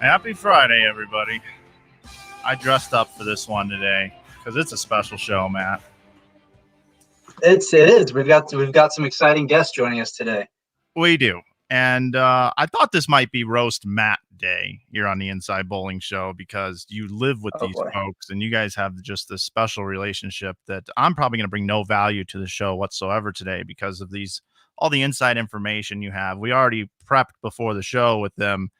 Happy Friday, everybody. I dressed up for this one today because it's a special show, Matt. It is. We've got some exciting guests joining us today. We do. And I thought this might be Roast Matt Day here on the Inside Bowling Show because you live with these folks and you guys have just this special relationship that I'm probably going to bring no value to the show whatsoever today because of all the inside information you have. We already prepped before the show with them.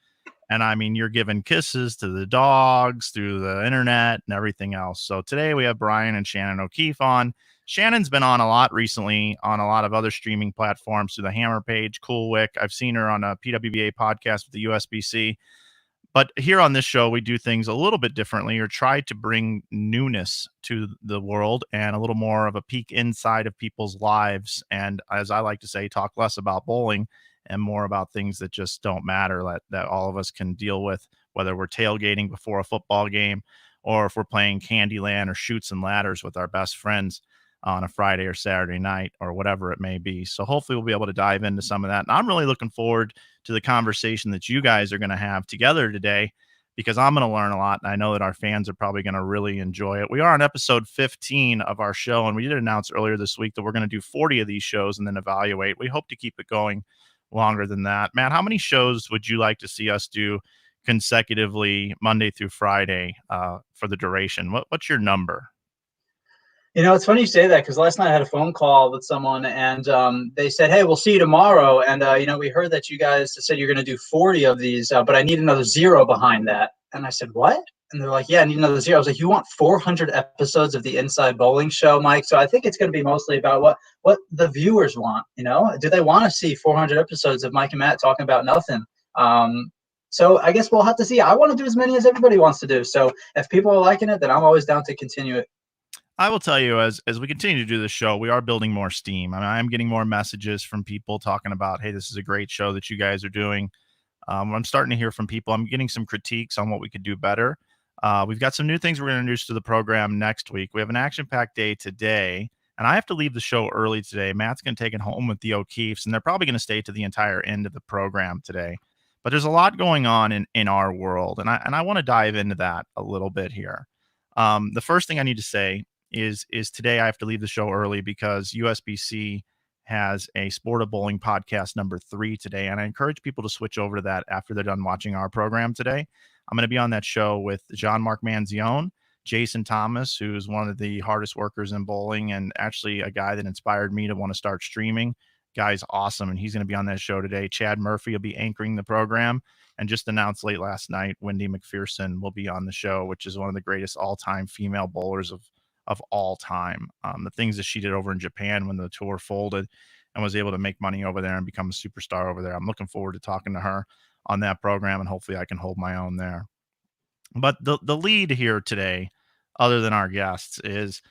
And I mean, you're giving kisses to the dogs through the internet and everything else. So today we have Bryan and Shannon O'Keefe on. Shannon's been on a lot recently on a lot of other streaming platforms through the Hammer page, Coolwick. I've seen her on a PWBA podcast with the USBC. But here on this show, we do things a little bit differently or try to bring newness to the world and a little more of a peek inside of people's lives. And as I like to say, talk less about bowling and more about things that just don't matter that all of us can deal with, whether we're tailgating before a football game or if we're playing Candyland or Chutes and Ladders with our best friends on a Friday or Saturday night or whatever it may be. So hopefully we'll be able to dive into some of that. And I'm really looking forward to the conversation that you guys are going to have together today because I'm going to learn a lot. And I know that our fans are probably going to really enjoy it. We are on episode 15 of our show, and we did announce earlier this week that we're going to do 40 of these shows and then evaluate. We hope to keep it going longer than that. Matt, how many shows would you like to see us do consecutively Monday through Friday for the duration? What's your number? You know, it's funny you say that because last night I had a phone call with someone and they said, hey, we'll see you tomorrow. And, we heard that you guys said you're going to do 40 of these, but I need another zero behind that. And I said, what? And they're like, yeah, I need another zero. I was like, you want 400 episodes of the Inside Bowling Show, Mike? So I think it's going to be mostly about what the viewers want. Do they want to see 400 episodes of Mike and Matt talking about nothing? So I guess we'll have to see. I want to do as many as everybody wants to do. So if people are liking it, then I'm always down to continue it. I will tell you, as we continue to do this show, we are building more steam. I mean, I'm getting more messages from people talking about, hey, this is a great show that you guys are doing. I'm starting to hear from people. I'm getting some critiques on what we could do better. We've got some new things we're going to introduce to the program next week. We have an action-packed day today, and I have to leave the show early today. Matt's going to take it home with the O'Keefes, and they're probably going to stay to the entire end of the program today. But there's a lot going on in our world, and I want to dive into that a little bit here. The first thing I need to say is today I have to leave the show early because USBC has a Sport of Bowling podcast number 3 today. And I encourage people to switch over to that after they're done watching our program today. I'm going to be on that show with Jean-Marc Manzione, Jason Thomas, who's one of the hardest workers in bowling and actually a guy that inspired me to want to start streaming. Guy's awesome. And he's going to be on that show today. Chad Murphy will be anchoring the program. And just announced late last night, Wendy McPherson will be on the show, which is one of the greatest all-time female bowlers of all time. The things that she did over in Japan when the tour folded and was able to make money over there and become a superstar over there. I'm looking forward to talking to her on that program, and hopefully I can hold my own there. But the lead here today, other than our guests, is,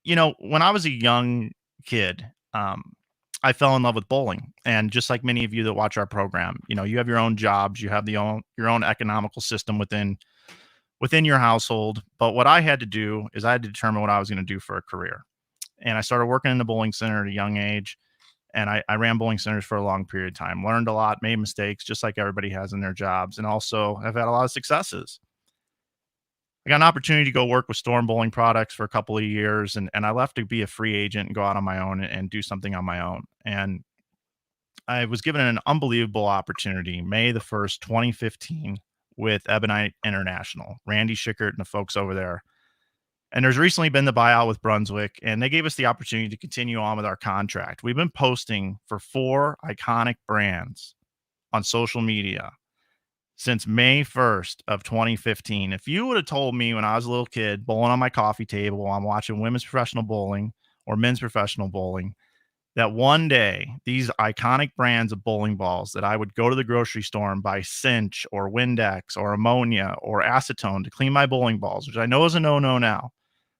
when I was a young kid, I fell in love with bowling. And just like many of you that watch our program, you have your own jobs, you have your own economical system within your household. But what I had to do is I had to determine what I was going to do for a career. And I started working in the bowling center at a young age. And I ran bowling centers for a long period of time, learned a lot, made mistakes, just like everybody has in their jobs. And also have had a lot of successes. I got an opportunity to go work with Storm Bowling Products for a couple of years. And I left to be a free agent and go out on my own and do something on my own. And I was given an unbelievable opportunity, May the 1st, 2015, with Ebonite International, Randy Schickert and the folks over there. And there's recently been the buyout with Brunswick, and they gave us the opportunity to continue on with our contract. We've been posting for 4 iconic brands on social media since May 1st of 2015. If you would have told me when I was a little kid bowling on my coffee table, I'm watching women's professional bowling or men's professional bowling, that one day these iconic brands of bowling balls that I would go to the grocery store and buy Cinch or Windex or ammonia or acetone to clean my bowling balls, which I know is a no-no now,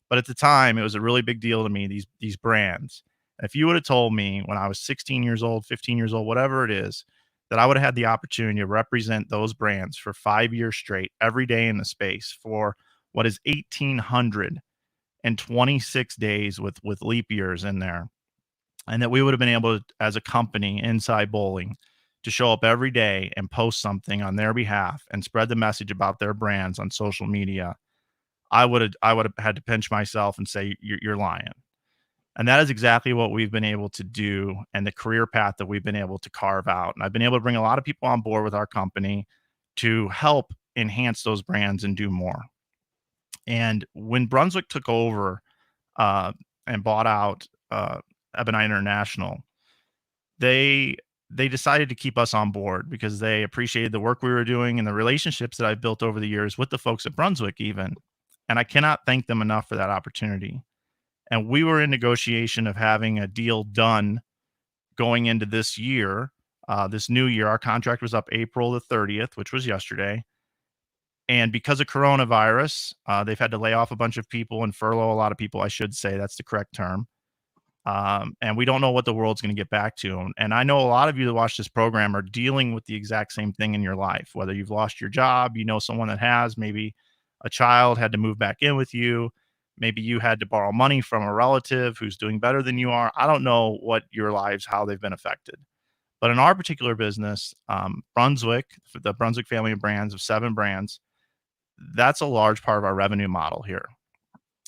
but at the time it was a really big deal to me, these brands. If you would have told me when I was 16 years old, 15 years old, whatever it is, that I would have had the opportunity to represent those brands for 5 years straight, every day in the space for what is 1,826 days with leap years in there, and that we would have been able to, as a company, Inside Bowling, to show up every day and post something on their behalf and spread the message about their brands on social media, I would have had to pinch myself and say, you're lying. And that is exactly what we've been able to do and the career path that we've been able to carve out. And I've been able to bring a lot of people on board with our company to help enhance those brands and do more. And when Brunswick took over and bought out Ebonite International, they decided to keep us on board because they appreciated the work we were doing and the relationships that I've built over the years with the folks at Brunswick even. And I cannot thank them enough for that opportunity. And we were in negotiation of having a deal done going into this year, this new year. Our contract was up April the 30th, which was yesterday. And because of coronavirus, they've had to lay off a bunch of people and furlough a lot of people, I should say. That's the correct term. And we don't know what the world's going to get back to. And I know a lot of you that watch this program are dealing with the exact same thing in your life, whether you've lost your job, you know someone that has, maybe a child had to move back in with you. Maybe you had to borrow money from a relative who's doing better than you are. I don't know what your lives, how they've been affected. But in our particular business, Brunswick, the Brunswick family of brands of 7 brands, that's a large part of our revenue model here.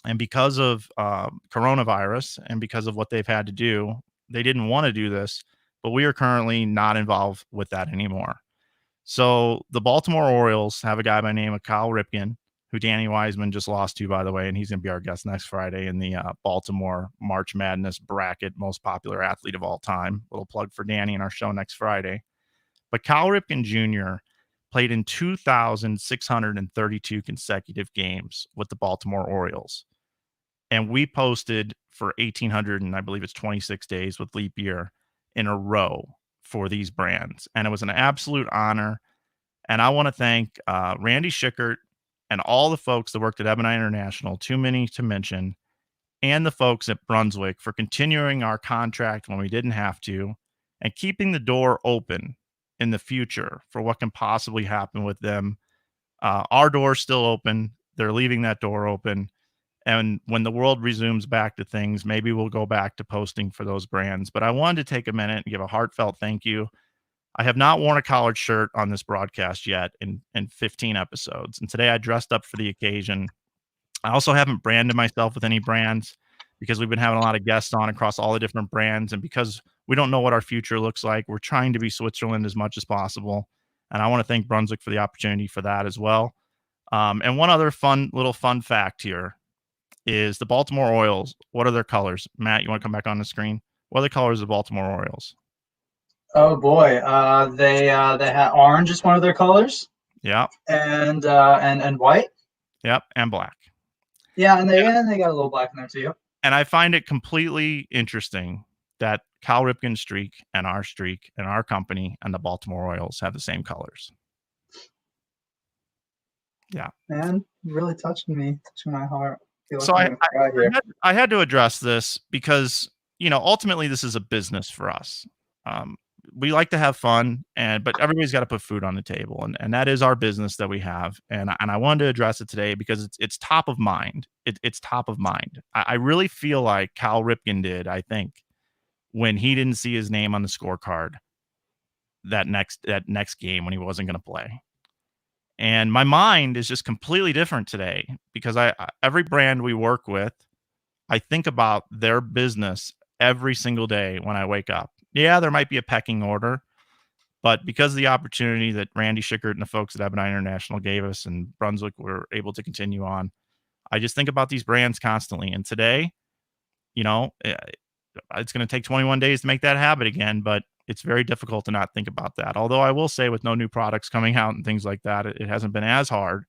And because of coronavirus and because of what they've had to do, they didn't want to do this, but we are currently not involved with that anymore. So the Baltimore Orioles have a guy by the name of Kyle Ripken, who Danny Wiseman just lost to, by the way, and he's going to be our guest next Friday in the Baltimore March Madness bracket, most popular athlete of all time. Little plug for Danny in our show next Friday. But Kyle Ripken Jr. played in 2,632 consecutive games with the Baltimore Orioles. And we posted for 1,800, and I believe it's 26 days with leap year in a row for these brands. And it was an absolute honor. And I want to thank Randy Schickert and all the folks that worked at Ebonite International, too many to mention, and the folks at Brunswick for continuing our contract when we didn't have to and keeping the door open in the future for what can possibly happen with them. Our door's still open. They're leaving that door open. And when the world resumes back to things, maybe we'll go back to posting for those brands. But I wanted to take a minute and give a heartfelt thank you. I have not worn a collared shirt on this broadcast yet in 15 episodes. And today I dressed up for the occasion. I also haven't branded myself with any brands because we've been having a lot of guests on across all the different brands. And because we don't know what our future looks like, we're trying to be Switzerland as much as possible. And I want to thank Brunswick for the opportunity for that as well. And one other fun fact here is the Baltimore Orioles. What are their colors? Matt, you want to come back on the screen? What are the colors of the Baltimore Orioles? Oh boy, they have orange is one of their colors. Yeah. And white. Yep, and black. Yeah, and they got a little black in there too. And I find it completely interesting that Cal Ripken's streak and our company and the Baltimore Orioles have the same colors. Yeah. Man, really touching my heart. So I had to address this because, ultimately this is a business for us. We like to have fun, but everybody's got to put food on the table, and that is our business that we have. And I wanted to address it today because it's top of mind. It's top of mind. I really feel like Cal Ripken did, I think, when he didn't see his name on the scorecard that next game when he wasn't going to play. And my mind is just completely different today because every brand we work with, I think about their business every single day when I wake up. Yeah, there might be a pecking order, but because of the opportunity that Randy Schickert and the folks at Ebonite International gave us and Brunswick were able to continue on, I just think about these brands constantly. And today, you know, it's going to take 21 days to make that habit again, but it's very difficult to not think about that. Although I will say, with no new products coming out and things like that, it hasn't been as hard.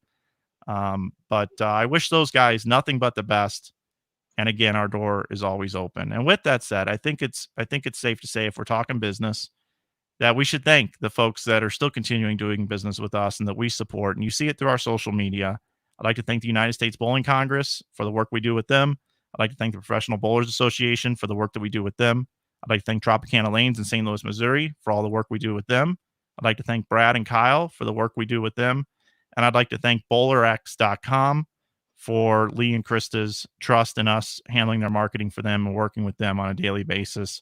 But I wish those guys nothing but the best. And again, our door is always open. And with that said, I think it's safe to say, if we're talking business, that we should thank the folks that are still continuing doing business with us and that we support. And you see it through our social media. I'd like to thank the United States Bowling Congress for the work we do with them. I'd like to thank the Professional Bowlers Association for the work that we do with them. I'd like to thank Tropicana Lanes in St. Louis, Missouri for all the work we do with them. I'd like to thank Brad and Kyle for the work we do with them. And I'd like to thank BowlerX.com for Lee and Krista's trust in us handling their marketing for them and working with them on a daily basis.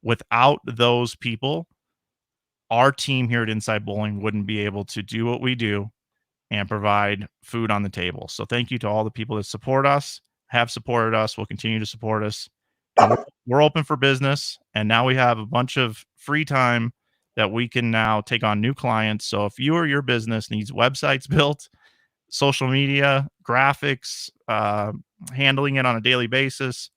Without those people, our team here at Inside Bowling wouldn't be able to do what we do and provide food on the table. So thank you to all the people that support us, have supported us, will continue to support us. And we're open for business. And now we have a bunch of free time that we can now take on new clients. So if you or your business needs websites built, social media, graphics, handling it on a daily basis,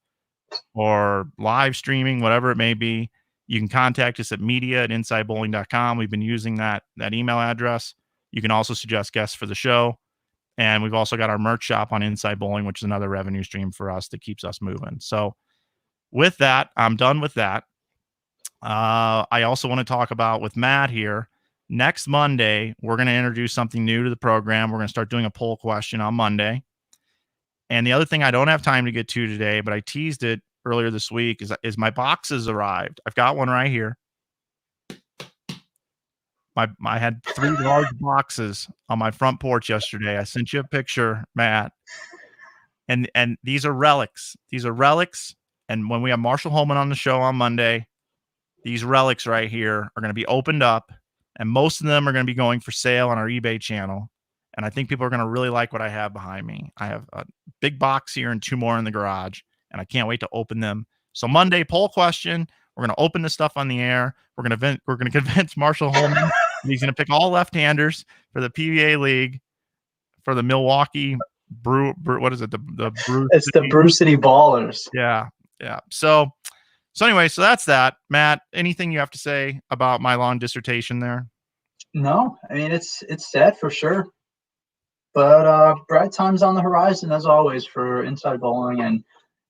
or live streaming, whatever it may be, you can contact us at media@insidebowling.com. We've been using that email address. You can also suggest guests for the show. And we've also got our merch shop on Inside Bowling, which is another revenue stream for us that keeps us moving. So with that, I'm done with that. I also want to talk about with Matt here. Next Monday, we're going to introduce something new to the program. We're going to start doing a poll question on Monday. And the other thing I don't have time to get to today, but I teased it earlier this week, is my boxes arrived. I've got one right here. I had 3 large boxes on my front porch yesterday. I sent you a picture, Matt. And these are relics. These are relics. And when we have Marshall Holman on the show on Monday, these relics right here are going to be opened up, and most of them are going to be going for sale on our eBay channel. And I think people are going to really like what I have behind me. I have a big box here and 2 more in the garage, and I can't wait to open them. So Monday, poll question. We're going to open this stuff on the air. We're going to convince Marshall Holman. He's going to pick all left-handers for the PBA League, for the Milwaukee what is it? It's the Brew City Ballers. Yeah. So anyway, so that's that. Matt, anything you have to say about my long dissertation there? No, I mean, it's sad for sure. But bright times on the horizon, as always, for Inside Bowling. And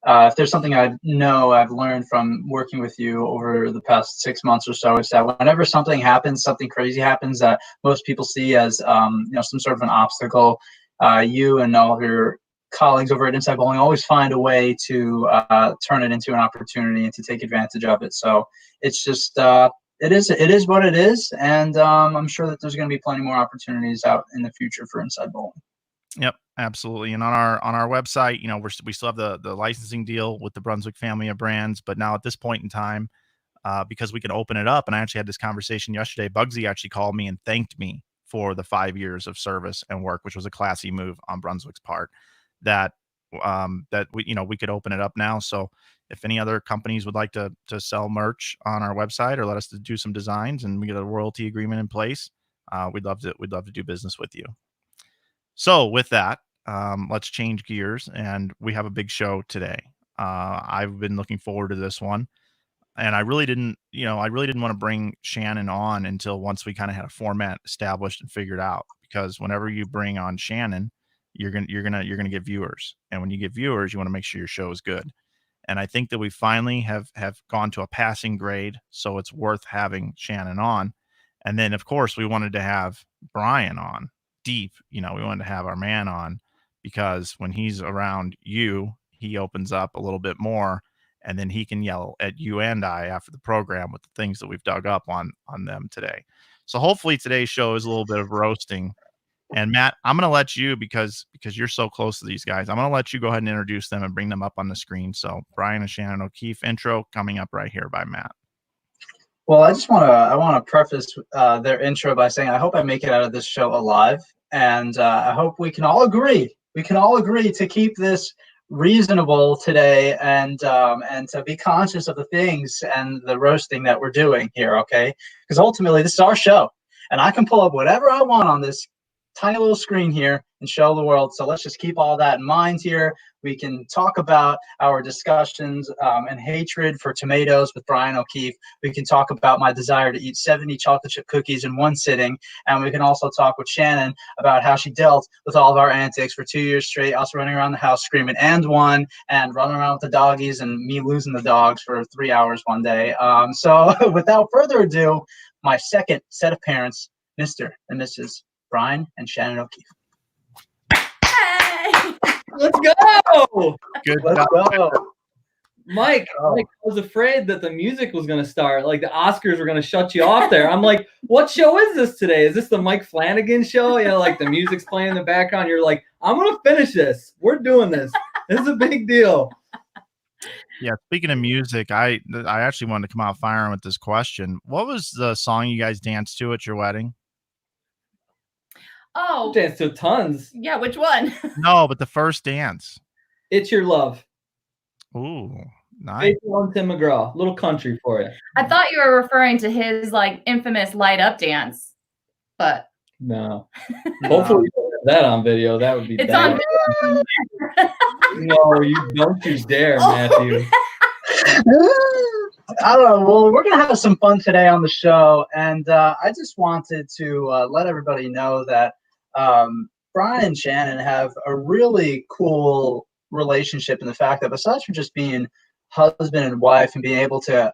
if there's something I've learned from working with you over the past 6 months or so, is that whenever something happens, something crazy happens that most people see as some sort of an obstacle, you and all of your colleagues over at Inside Bowling always find a way to turn it into an opportunity and to take advantage of it. So it's just it is what it is, and I'm sure that there's going to be plenty more opportunities out in the future for Inside Bowling. Yep, absolutely. And on our website, we still have the licensing deal with the Brunswick family of brands, but now at this point in time, because we can open it up, and I actually had this conversation yesterday. Bugsy actually called me and thanked me for the 5 years of service and work, which was a classy move on Brunswick's part. That we could open it up now. So if any other companies would like to sell merch on our website or let us to do some designs and we get a royalty agreement in place, we'd love to do business with you. So with that, let's change gears, and we have a big show today. I've been looking forward to this one, and I really didn't want to bring Shannon on until once we kind of had a format established and figured out. Because whenever you bring on Shannon, you're gonna get viewers, and when you get viewers, you want to make sure your show is good. And I think that we finally have gone to a passing grade, so it's worth having Shannon on. And then, of course, we wanted to have Bryan on. We wanted to have our man on, because when he's around you, he opens up a little bit more, and then he can yell at you and I after the program with the things that we've dug up on them today. So hopefully today's show is a little bit of roasting. And Matt, I'm going to let you, because you're so close to these guys, I'm going to let you go ahead and introduce them and bring them up on the screen. So Bryan and Shannon O'Keefe intro coming up right here by Matt. Well, I want to preface their intro by saying I hope I make it out of this show alive, and I hope we can all agree to keep this reasonable today and to be conscious of the things and the roasting that we're doing here, okay? Because ultimately, this is our show, and I can pull up whatever I want on this tiny little screen here and show the world. So let's just keep all that in mind here. We can talk about our discussions and hatred for tomatoes with Bryan O'Keefe. We can talk about my desire to eat 70 chocolate chip cookies in one sitting. And we can also talk with Shannon about how she dealt with all of our antics for 2 years straight, us running around the house screaming and one, and running around with the doggies and me losing the dogs for 3 hours one day. So without further ado, my second set of parents, Mr. and Mrs. Bryan and Shannon O'Keefe. Hey! Let's go. Good. Let's go. Mike, I was afraid that the music was going to start. Like the Oscars were going to shut you off there. I'm like, what show is this today? Is this the Mike Flanagan show? You know, like the music's playing in the background. You're like, I'm going to finish this. We're doing this. This is a big deal. Yeah, speaking of music, I actually wanted to come out firing with this question. What was the song you guys danced to at your wedding? Oh, Dance to tons. yeah. Which one? No, but the first dance. It's Your Love. Ooh, nice. Faith on Tim McGraw. Little country for you. I thought you were referring to his like infamous light up dance, but No. Hopefully you don't have that on video. That would be it's bad. on. No, you don't you dare, Matthew. I don't know. Well, we're going to have some fun today on the show. And I just wanted to let everybody know that Bryan and Shannon have a really cool relationship in the fact that besides from just being husband and wife and being able to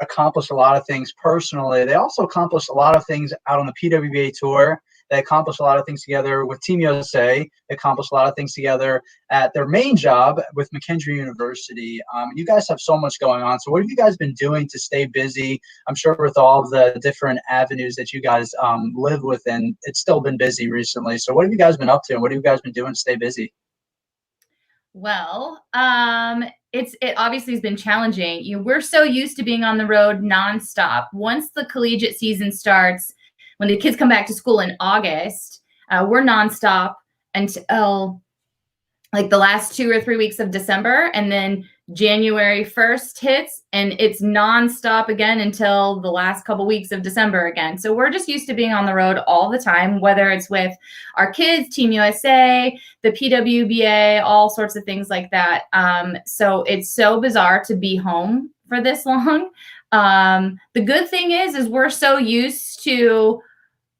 accomplish a lot of things personally, they also accomplished a lot of things out on the PWBA tour. They accomplished a lot of things together with Team USA. They accomplished a lot of things together at their main job with McKendree University. You guys have so much going on. So what have you guys been doing to stay busy? I'm sure with all the different avenues that you guys live within, it's still been busy recently. So what have you guys been up to? And what have you guys been doing to stay busy? Well, it obviously has been challenging. We're so used to being on the road nonstop. Once the collegiate season starts, when the kids come back to school in August, we're nonstop until like the last 2 or 3 weeks of December, and then January 1st hits, and it's nonstop again until the last couple weeks of December again. So we're just used to being on the road all the time, whether it's with our kids, Team USA, the PWBA, all sorts of things like that. So it's so bizarre to be home for this long. The good thing is we're so used to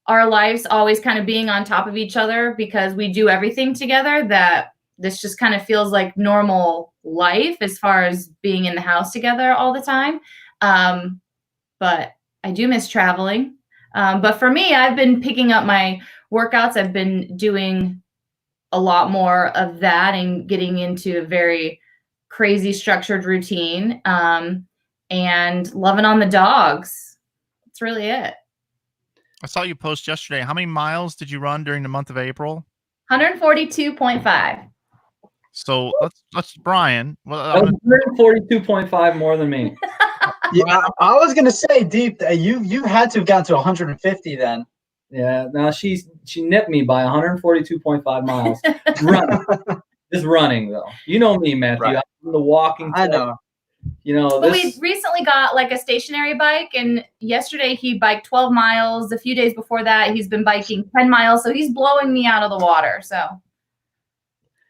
our lives always kind of being on top of each other because we do everything together that this just kind of feels like normal life as far as being in the house together all the time. But I do miss traveling. But for me, I've been picking up my workouts. I've been doing a lot more of that and getting into a very crazy structured routine. And loving on the dogs. That's really it. I saw you post yesterday. How many miles did you run during the month of April? 142.5. So let's Bryan. Well, That was 142.5 more than me. Yeah, I was going to say, Deep, you had to have gotten to 150 then. Yeah, no, she nipped me by 142.5 miles. Running. Just running, though. You know me, Matthew. Right. I'm the walking. I know. You know, But we recently got like a stationary bike, and yesterday he biked 12 miles. A few days before that, he's been biking 10 miles. So he's blowing me out of the water. So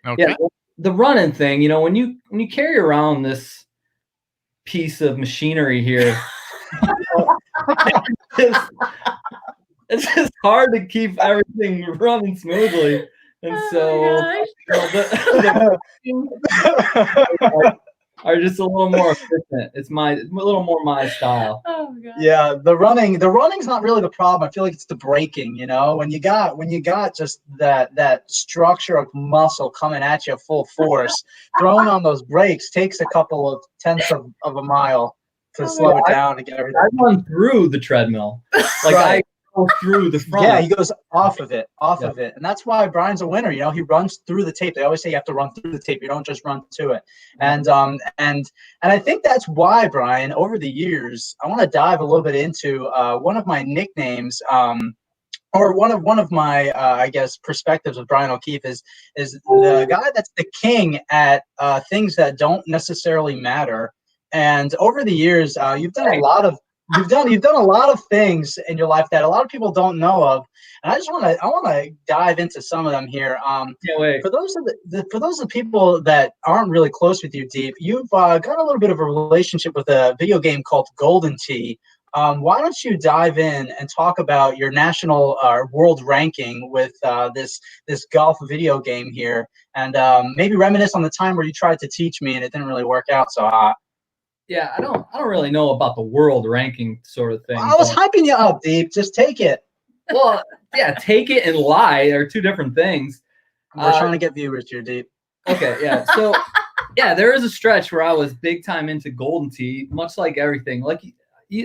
okay. Yeah, the running thing, you know, when you carry around this piece of machinery here, it's just hard to keep everything running smoothly. And so are just a little more efficient. It's a little more my style. Oh god. Yeah, the running's not really the problem. I feel like it's the braking, you know, when you got just that structure of muscle coming at you full force, throwing on those brakes takes a couple of tenths of a mile to slow it down to get everything. I run through the treadmill. Like Right. I go through the front. Yeah, he goes off of it, and that's why Bryan's a winner. You know, he runs through the tape. They always say you have to run through the tape. You don't just run to it. And I think that's why, Bryan, over the years, I want to dive a little bit into one of my nicknames or one of my I guess perspectives of Bryan O'Keefe is the guy that's the king at things that don't necessarily matter. And over the years, you've done a lot of you've done a lot of things in your life that a lot of people don't know of. And I want to dive into some of them here. Can't wait. For those of the people that aren't really close with you, Deep, you've got a little bit of a relationship with a video game called Golden Tee. Why don't you dive in and talk about your national world ranking with this golf video game here, and maybe reminisce on the time where you tried to teach me and it didn't really work out so hot. Yeah, I don't really know about the world ranking sort of thing. I was hyping you up, Deep. Just take it. Well, yeah, take it and lie are two different things. We're trying to get viewers here, Deep. Okay, yeah. So, yeah, there is a stretch where I was big time into Golden Tee, much like everything. Like,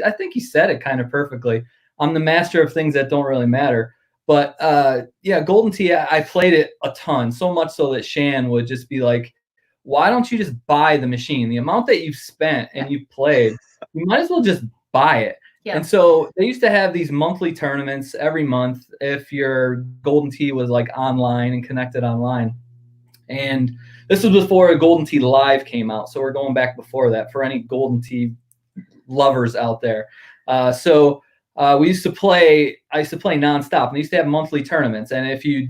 I think he said it kind of perfectly. I'm the master of things that don't really matter. But, yeah, Golden Tee, I played it a ton, so much so that Shan would just be like, why don't you just buy the machine? The amount that you've spent and you've played, you might as well just buy it. Yeah. And so they used to have these monthly tournaments every month if your Golden Tee was like online and connected online. And this was before a Golden Tee Live came out. So we're going back before that for any Golden Tee lovers out there. We used to play, I used to play nonstop, and they used to have monthly tournaments. And if you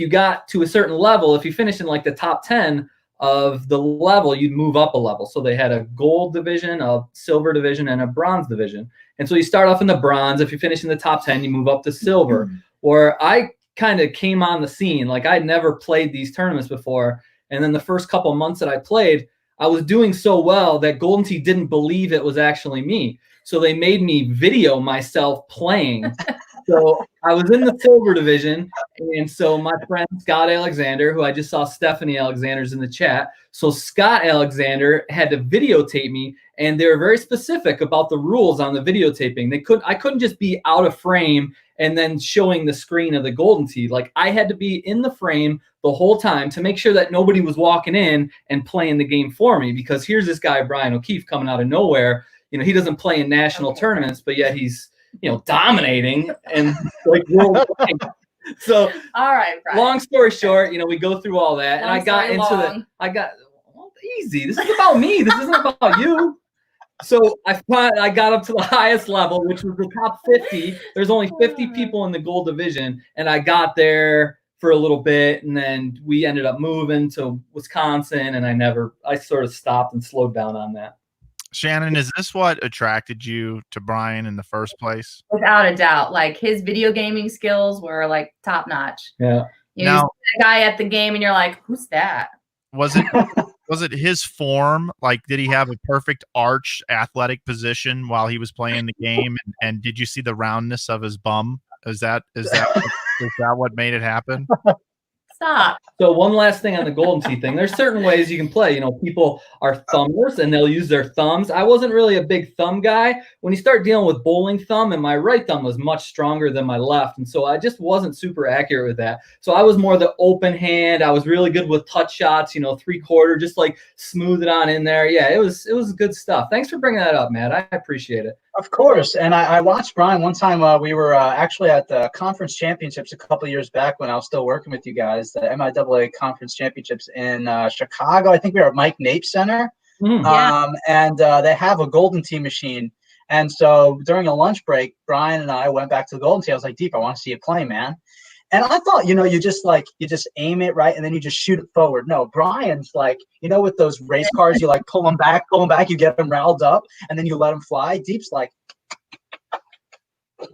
got to a certain level, if you finished in like the top 10 of the level, you'd move up a level. So they had a gold division, a silver division, and a bronze division. And so you start off in the bronze. If you finish in the top 10, you move up to silver. Or I kind of came on the scene. Like, I'd never played these tournaments before. And then the first couple months that I played, I was doing so well that Golden Tee didn't believe it was actually me. So they made me video myself playing. So I was in the silver division, and so my friend Scott Alexander, who I just saw Stephanie Alexander's in the chat. So Scott Alexander had to videotape me, and they were very specific about the rules on the videotaping. I couldn't just be out of frame and then showing the screen of the Golden Tee. Like, I had to be in the frame the whole time to make sure that nobody was walking in and playing the game for me, because here's this guy, Bryan O'Keefe, coming out of nowhere. You know, he doesn't play in national tournaments, but yet he's, dominating and like worldwide. So, all right, Bryan. Long story short, we go through all that, and I got easy. This is about me. This isn't about you. So I got up to the highest level, which was the top 50. There's only 50 people in the gold division, and I got there for a little bit, and then we ended up moving to Wisconsin, and I sort of stopped and slowed down on that. Shannon, is this what attracted you to Bryan in the first place? Without a doubt. Like, his video gaming skills were like top notch. Yeah. You see a guy at the game and you're like, who's that? Was it his form? Like, did he have a perfect arch athletic position while he was playing the game? And did you see the roundness of his bum? Is that what made it happen? Stop. So one last thing on the Golden Tee thing. There's certain ways you can play. People are thumbers and they'll use their thumbs. I wasn't really a big thumb guy. When you start dealing with bowling thumb, and my right thumb was much stronger than my left. And so I just wasn't super accurate with that. So I was more the open hand. I was really good with touch shots, 3/4, just like smooth it on in there. Yeah, it was good stuff. Thanks for bringing that up, Matt. I appreciate it. Of course. And I watched Bryan one time. We were actually at the conference championships a couple of years back when I was still working with you guys, the MIAA conference championships in Chicago. I think we were at Mike Nape Center. And they have a Golden Tee machine. And so during a lunch break, Bryan and I went back to the Golden Tee. I was like, Deep, I want to see you play, man. And I thought, you just aim it right, and then you just shoot it forward. No, Bryan's like, with those race cars, you like pull them back, you get them riled up, and then you let them fly. Deep's like,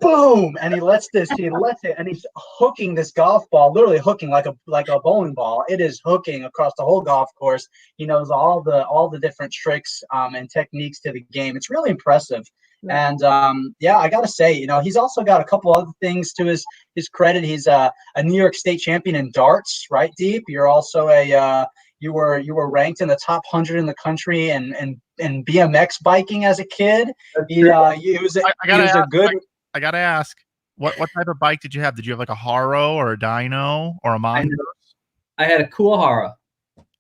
boom, and he lets it, and he's hooking this golf ball, literally hooking like a bowling ball. It is hooking across the whole golf course. He knows all the different tricks and techniques to the game. It's really impressive. And I gotta say, he's also got a couple other things to his credit. He's a New York State champion in darts, right, Deep? You're also you were ranked in the top 100 in the country and BMX biking as a kid. I gotta ask, what type of bike did you have? Did you have like a Haro or a Dyno or a Mongoose? I had a Kuwahara.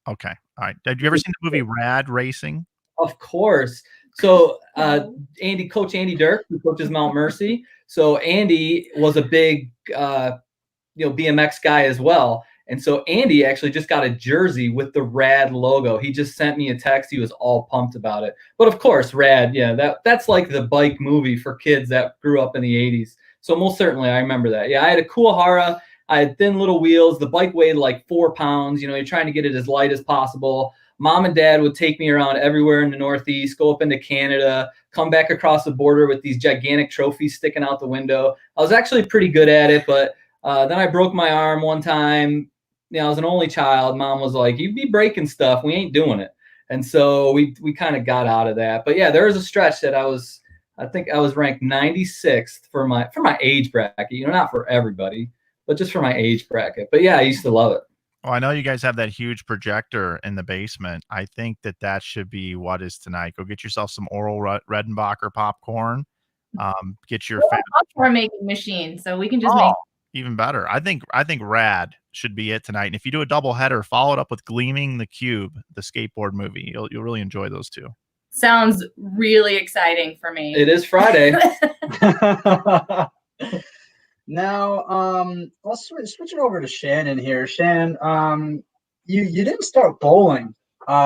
Okay, all right. Have you ever seen the movie Rad Racing? Of course. So Coach Andy Dirk, who coaches Mount Mercy. So Andy was a big, BMX guy as well. And so Andy actually just got a jersey with the RAD logo. He just sent me a text. He was all pumped about it. But of course, RAD, yeah, that's like the bike movie for kids that grew up in the 80s. So most certainly I remember that. Yeah, I had a Kuwahara. I had thin little wheels. The bike weighed like 4 pounds. You're trying to get it as light as possible. Mom and dad would take me around everywhere in the Northeast, go up into Canada, come back across the border with these gigantic trophies sticking out the window. I was actually pretty good at it, but then I broke my arm one time. I was an only child. Mom was like, "You'd be breaking stuff. We ain't doing it." And so we kind of got out of that. But yeah, there was a stretch that I think I was ranked 96th for my age bracket. Not for everybody, but just for my age bracket. But yeah, I used to love it. Well, I know you guys have that huge projector in the basement. I think that should be what is tonight. Go get yourself some Oral Redenbacher popcorn. Get your popcorn making machine, so we can just make even better. I think RAD should be it tonight. And if you do a double header, follow it up with Gleaming the Cube, the skateboard movie. You'll really enjoy those two. Sounds really exciting for me. It is Friday. Now, let's switch it over to Shannon here. Shannon, you didn't start bowling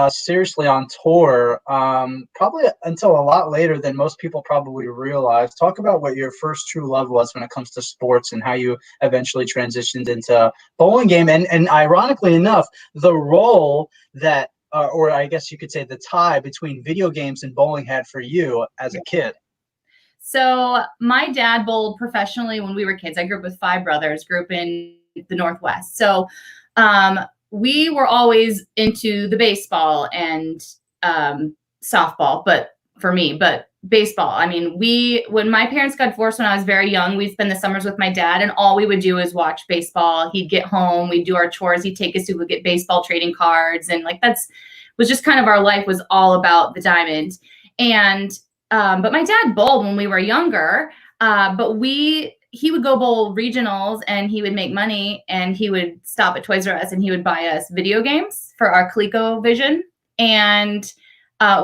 seriously on tour probably until a lot later than most people probably realize. Talk about what your first true love was when it comes to sports and how you eventually transitioned into bowling game. And ironically enough, the role that, or I guess you could say the tie between video games and bowling had for you as a kid. So my dad bowled professionally when we were kids. I grew up with 5 brothers, grew up in the Northwest. So we were always into the baseball and softball, but baseball. I mean, when my parents got divorced when I was very young, we'd spend the summers with my dad, and all we would do is watch baseball. He'd get home, we'd do our chores, he'd take us to get baseball trading cards, and was just kind of our life was all about the diamond. And but my dad bowled when we were younger, but he would go bowl regionals and he would make money, and he would stop at Toys R Us and he would buy us video games for our ColecoVision. And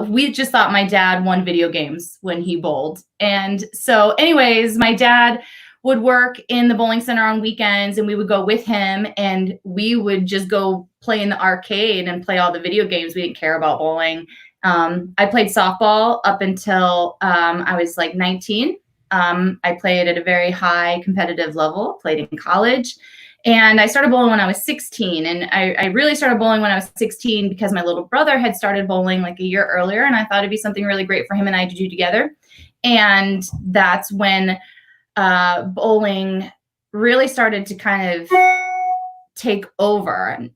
we just thought my dad won video games when he bowled. And so anyways, my dad would work in the bowling center on weekends, and we would go with him, and we would just go play in the arcade and play all the video games. We didn't care about bowling. I played softball up until I was like 19. I played at a very high competitive level, played in college, and I started bowling when I was 16. And I really started bowling when I was 16 because my little brother had started bowling like a year earlier, and I thought it'd be something really great for him and I to do together. And that's when bowling really started to kind of take over.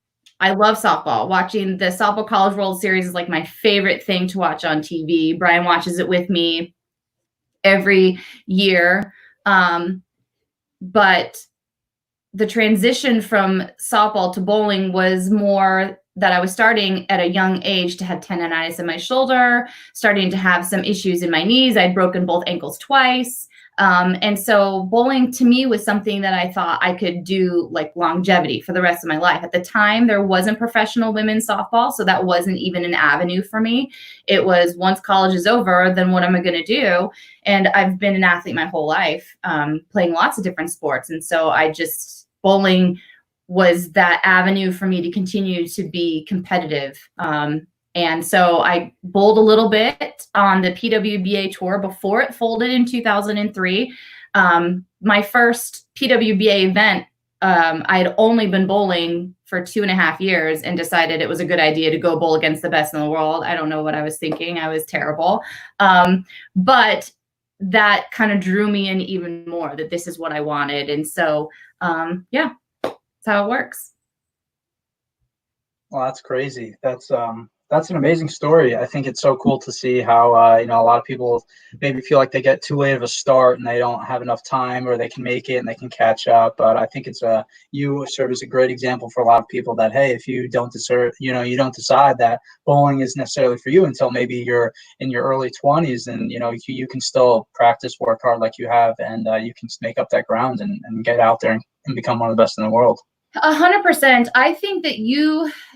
I love softball. Watching the Softball College World Series is like my favorite thing to watch on TV. Bryan watches it with me every year. But the transition from softball to bowling was more that I was starting at a young age to have tendonitis in my shoulder, starting to have some issues in my knees. I'd broken both ankles twice. And so bowling to me was something that I thought I could do like longevity for the rest of my life. At the time, there wasn't professional women's softball, so that wasn't even an avenue for me. It was once college is over, then what am I going to do? And I've been an athlete my whole life, playing lots of different sports. And so bowling was that avenue for me to continue to be competitive. And so I bowled a little bit on the PWBA tour before it folded in 2003. My first PWBA event, I had only been bowling for 2.5 years and decided it was a good idea to go bowl against the best in the world. I don't know what I was thinking. I was terrible. But that kind of drew me in even more, that this is what I wanted. And so, yeah, that's how it works. Well, that's crazy. That's an amazing story. I think it's so cool to see how, a lot of people maybe feel like they get too late of a start and they don't have enough time, or they can make it and they can catch up. But I think you serve as a great example for a lot of people that, hey, if you don't you don't decide that bowling is necessarily for you until maybe you're in your early 20s, and, you can still practice, work hard like you have, and you can make up that ground and get out there and become one of the best in the world. 100%. I think that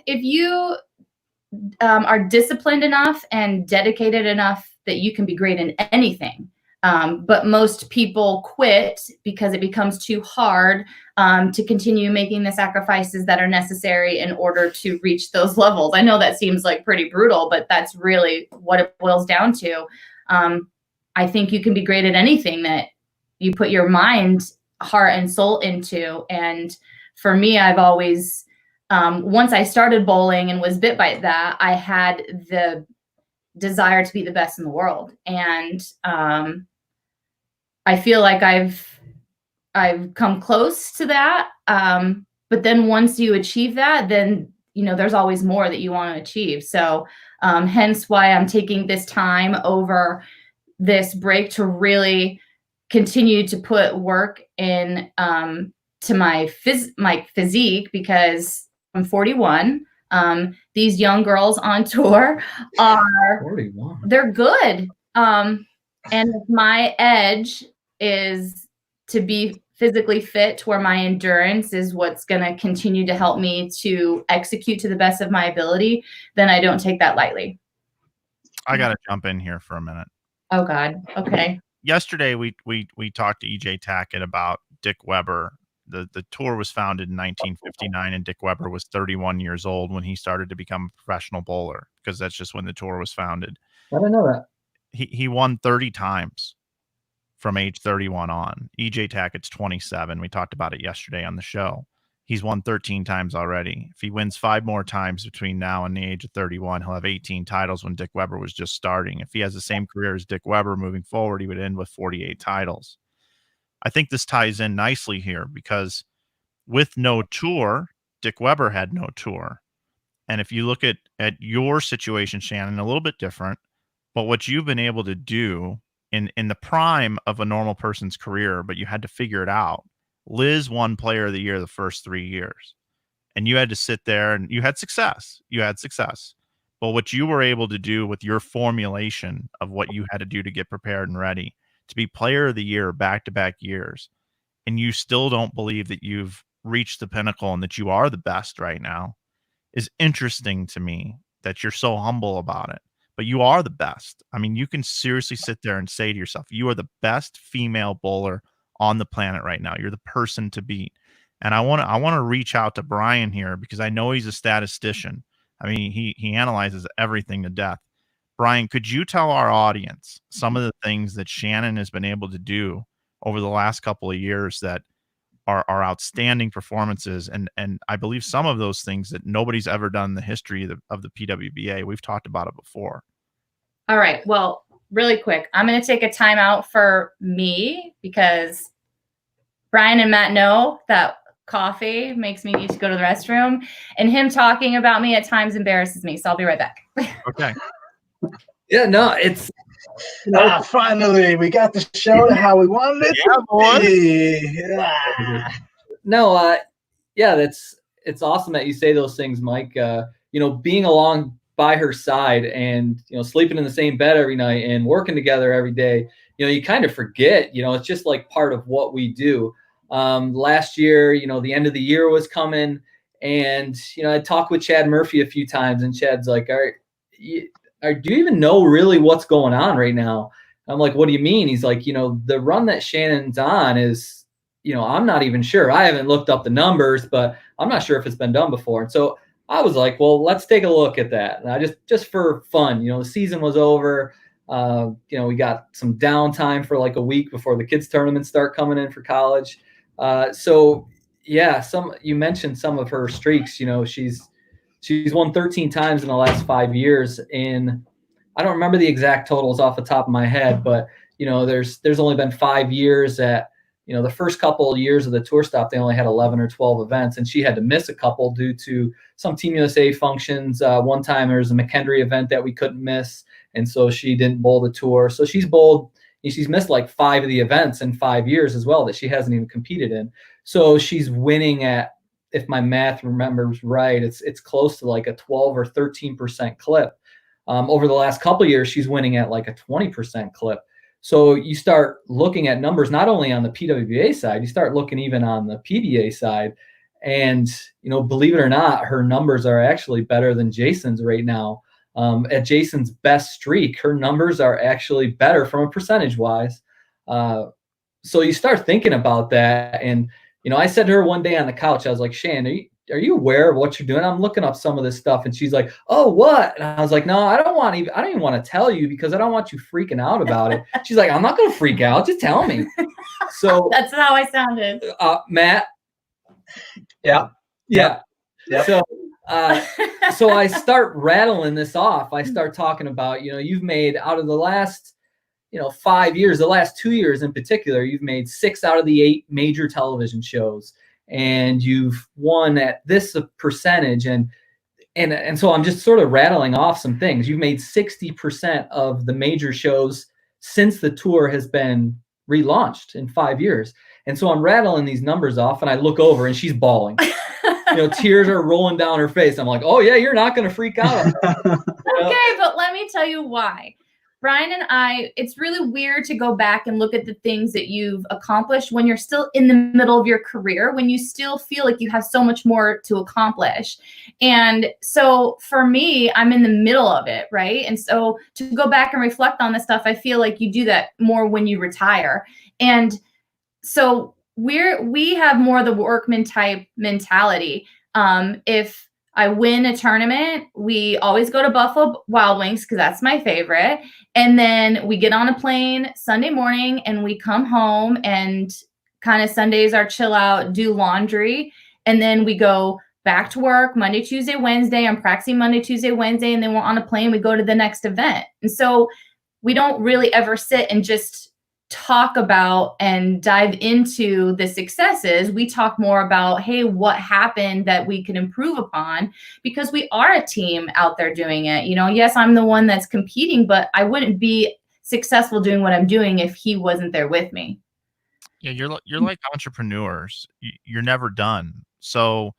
if you are disciplined enough and dedicated enough that you can be great in anything. But most people quit because it becomes too hard to continue making the sacrifices that are necessary in order to reach those levels. I know that seems like pretty brutal, but that's really what it boils down to. I think you can be great at anything that you put your mind, heart, and soul into. And for me, I've always, once I started bowling and was bit by that, I had the desire to be the best in the world. And I feel like I've come close to that. But then once you achieve that, then, there's always more that you want to achieve. So hence why I'm taking this time over this break to really continue to put work in to my physique, because I'm 41. These young girls on tour are 41. They're good. And my edge is to be physically fit to where my endurance is what's going to continue to help me to execute to the best of my ability. Then I don't take that lightly. I got to jump in here for a minute. Oh God. Okay. Yesterday we talked to EJ Tackett about Dick Weber. The tour was founded in 1959, and Dick Weber was 31 years old when he started to become a professional bowler, because that's just when the tour was founded. I didn't know that. He won 30 times from age 31 on. EJ Tackett's 27. We talked about it yesterday on the show. He's won 13 times already. If he wins 5 more times between now and the age of 31, he'll have 18 titles when Dick Weber was just starting. If he has the same career as Dick Weber moving forward, he would end with 48 titles. I think this ties in nicely here, because with no tour, Dick Weber had no tour. And if you look at your situation, Shannon, a little bit different, but what you've been able to do in the prime of a normal person's career, but you had to figure it out. Liz won Player of the Year the first 3 years, and you had to sit there and you had success. But what you were able to do with your formulation of what you had to do to get prepared and ready to be Player of the Year back-to-back years, and you still don't believe that you've reached the pinnacle and that you are the best right now, is interesting to me, that you're so humble about it. But you are the best. I mean, you can seriously sit there and say to yourself, you are the best female bowler on the planet right now. You're the person to beat. And I want to reach out to Bryan here, because I know he's a statistician. I mean, he analyzes everything to death. Bryan, could you tell our audience some of the things that Shannon has been able to do over the last couple of years that are outstanding performances, and I believe some of those things that nobody's ever done in the history of the PWBA? We've talked about it before. All right. Well, really quick, I'm going to take a time out for me, because Bryan and Matt know that coffee makes me need to go to the restroom, and him talking about me at times embarrasses me. So I'll be right back. Okay. Yeah, no, it's finally we got the show to how we wanted it. Yeah, boy. No, yeah, it's awesome that you say those things, Mike. Being along by her side and sleeping in the same bed every night and working together every day, you kind of forget. It's just like part of what we do. Last year, the end of the year was coming, and I talked with Chad Murphy a few times, and Chad's like, do you even know really what's going on right now? I'm like, what do you mean? He's like, the run that Shannon's on is, I'm not even sure. I haven't looked up the numbers, but I'm not sure if it's been done before. And so I was like, well, let's take a look at that. And I just for fun, the season was over. We got some downtime for like a week before the kids tournaments start coming in for college. So yeah, you mentioned some of her streaks. She's won 13 times in the last 5 years. I don't remember the exact totals off the top of my head, but there's only been 5 years that the first couple of years of the tour stop, they only had 11 or 12 events, and she had to miss a couple due to some Team USA functions. One time there was a McKendree event that we couldn't miss, and so she didn't bowl the tour. So she's missed like 5 of the events in 5 years as well that she hasn't even competed in. So she's winning at, if my math remembers right, it's close to like a 12 or 13% clip. Over the last couple of years, she's winning at like a 20% clip. So you start looking at numbers not only on the PWBA side, you start looking even on the PBA side, and believe it or not, her numbers are actually better than Jason's right now. At Jason's best streak, her numbers are actually better from a percentage wise. So you start thinking about that. And, I said to her one day on the couch, I was like, Shannon, are you aware of what you're doing? I'm looking up some of this stuff. And she's like, oh, what? And I was like, no, I don't even want to tell you because I don't want you freaking out about it. She's like, I'm not going to freak out. Just tell me. So that's how I sounded. Matt. Yeah. Yeah. Yep. So I start rattling this off. I start talking about, you've made out of the last, 5 years, the last 2 years in particular, you've made 6 out of the 8 major television shows, and you've won at this percentage. And so I'm just sort of rattling off some things. You've made 60% of the major shows since the tour has been relaunched in 5 years. And so I'm rattling these numbers off, and I look over and she's bawling. Tears are rolling down her face. I'm like, oh yeah, you're not going to freak out. Okay, but let me tell you why. Bryan and I, it's really weird to go back and look at the things that you've accomplished when you're still in the middle of your career, when you still feel like you have so much more to accomplish. And so for me, I'm in the middle of it, right? And so to go back and reflect on this stuff, I feel like you do that more when you retire. And so we have more the workman type mentality. If I win a tournament, we always go to Buffalo Wild Wings because that's my favorite. And then we get on a plane Sunday morning and we come home, and kind of Sundays are chill out, do laundry. And then we go back to work Monday, Tuesday, Wednesday. I'm practicing Monday, Tuesday, Wednesday. And then we're on a plane. We go to the next event. And so we don't really ever sit and just talk about and dive into the successes. We talk more about, hey, what happened that we can improve upon, because we are a team out there doing it. Yes, I'm the one that's competing, but I wouldn't be successful doing what I'm doing if he wasn't there with me. Yeah, you're like entrepreneurs. You're never done. So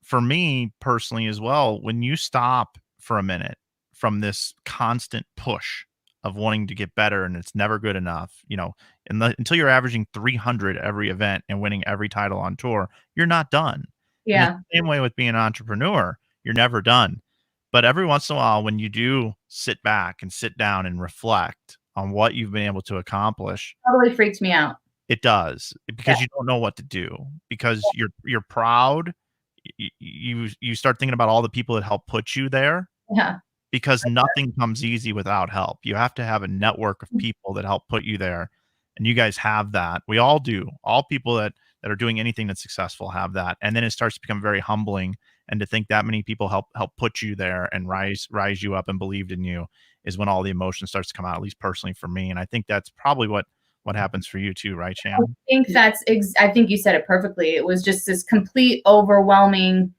for me personally as well, when you stop for a minute from this constant push of wanting to get better and it's never good enough, until you're averaging 300 every event and winning every title on tour, you're not done. Yeah. In the same way with being an entrepreneur, you're never done. But every once in a while, when you do sit back and sit down and reflect on what you've been able to accomplish, Totally freaks me out. it does, because you don't know what to do, because you're proud. You start thinking about all the people that helped put you there. Yeah. Because nothing comes easy without help. You have to have a network of people that help put you there. And you guys have that. We all do. All people that are doing anything that's successful have that. And then it starts to become very humbling. And to think that many people help put you there and rise you up and believed in you is when all the emotion starts to come out, at least personally for me. And I think that's probably what happens for you too, right, Shannon? I think you said it perfectly. It was just this complete overwhelming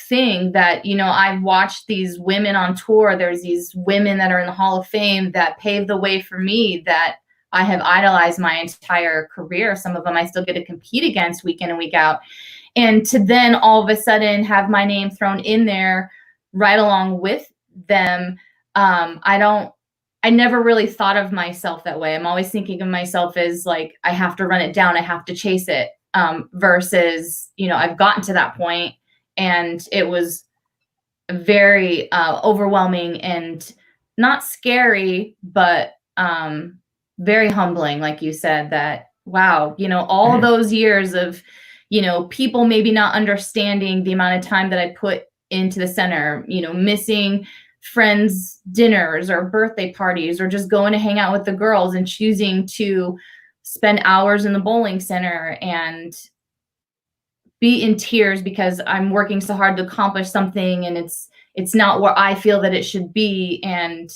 thing that, I've watched these women on tour. There's these women that are in the Hall of Fame that paved the way for me, that I have idolized my entire career. Some of them I still get to compete against week in and week out. And to then all of a sudden have my name thrown in there right along with them. I never really thought of myself that way. I'm always thinking of myself as like, I have to run it down. I have to chase it. Versus, I've gotten to that point. And it was very overwhelming and not scary, but very humbling, like you said, that, wow, all those years of, people maybe not understanding the amount of time that I put into the center, missing friends' dinners or birthday parties, or just going to hang out with the girls and choosing to spend hours in the bowling center and be in tears because I'm working so hard to accomplish something and it's not where I feel that it should be. And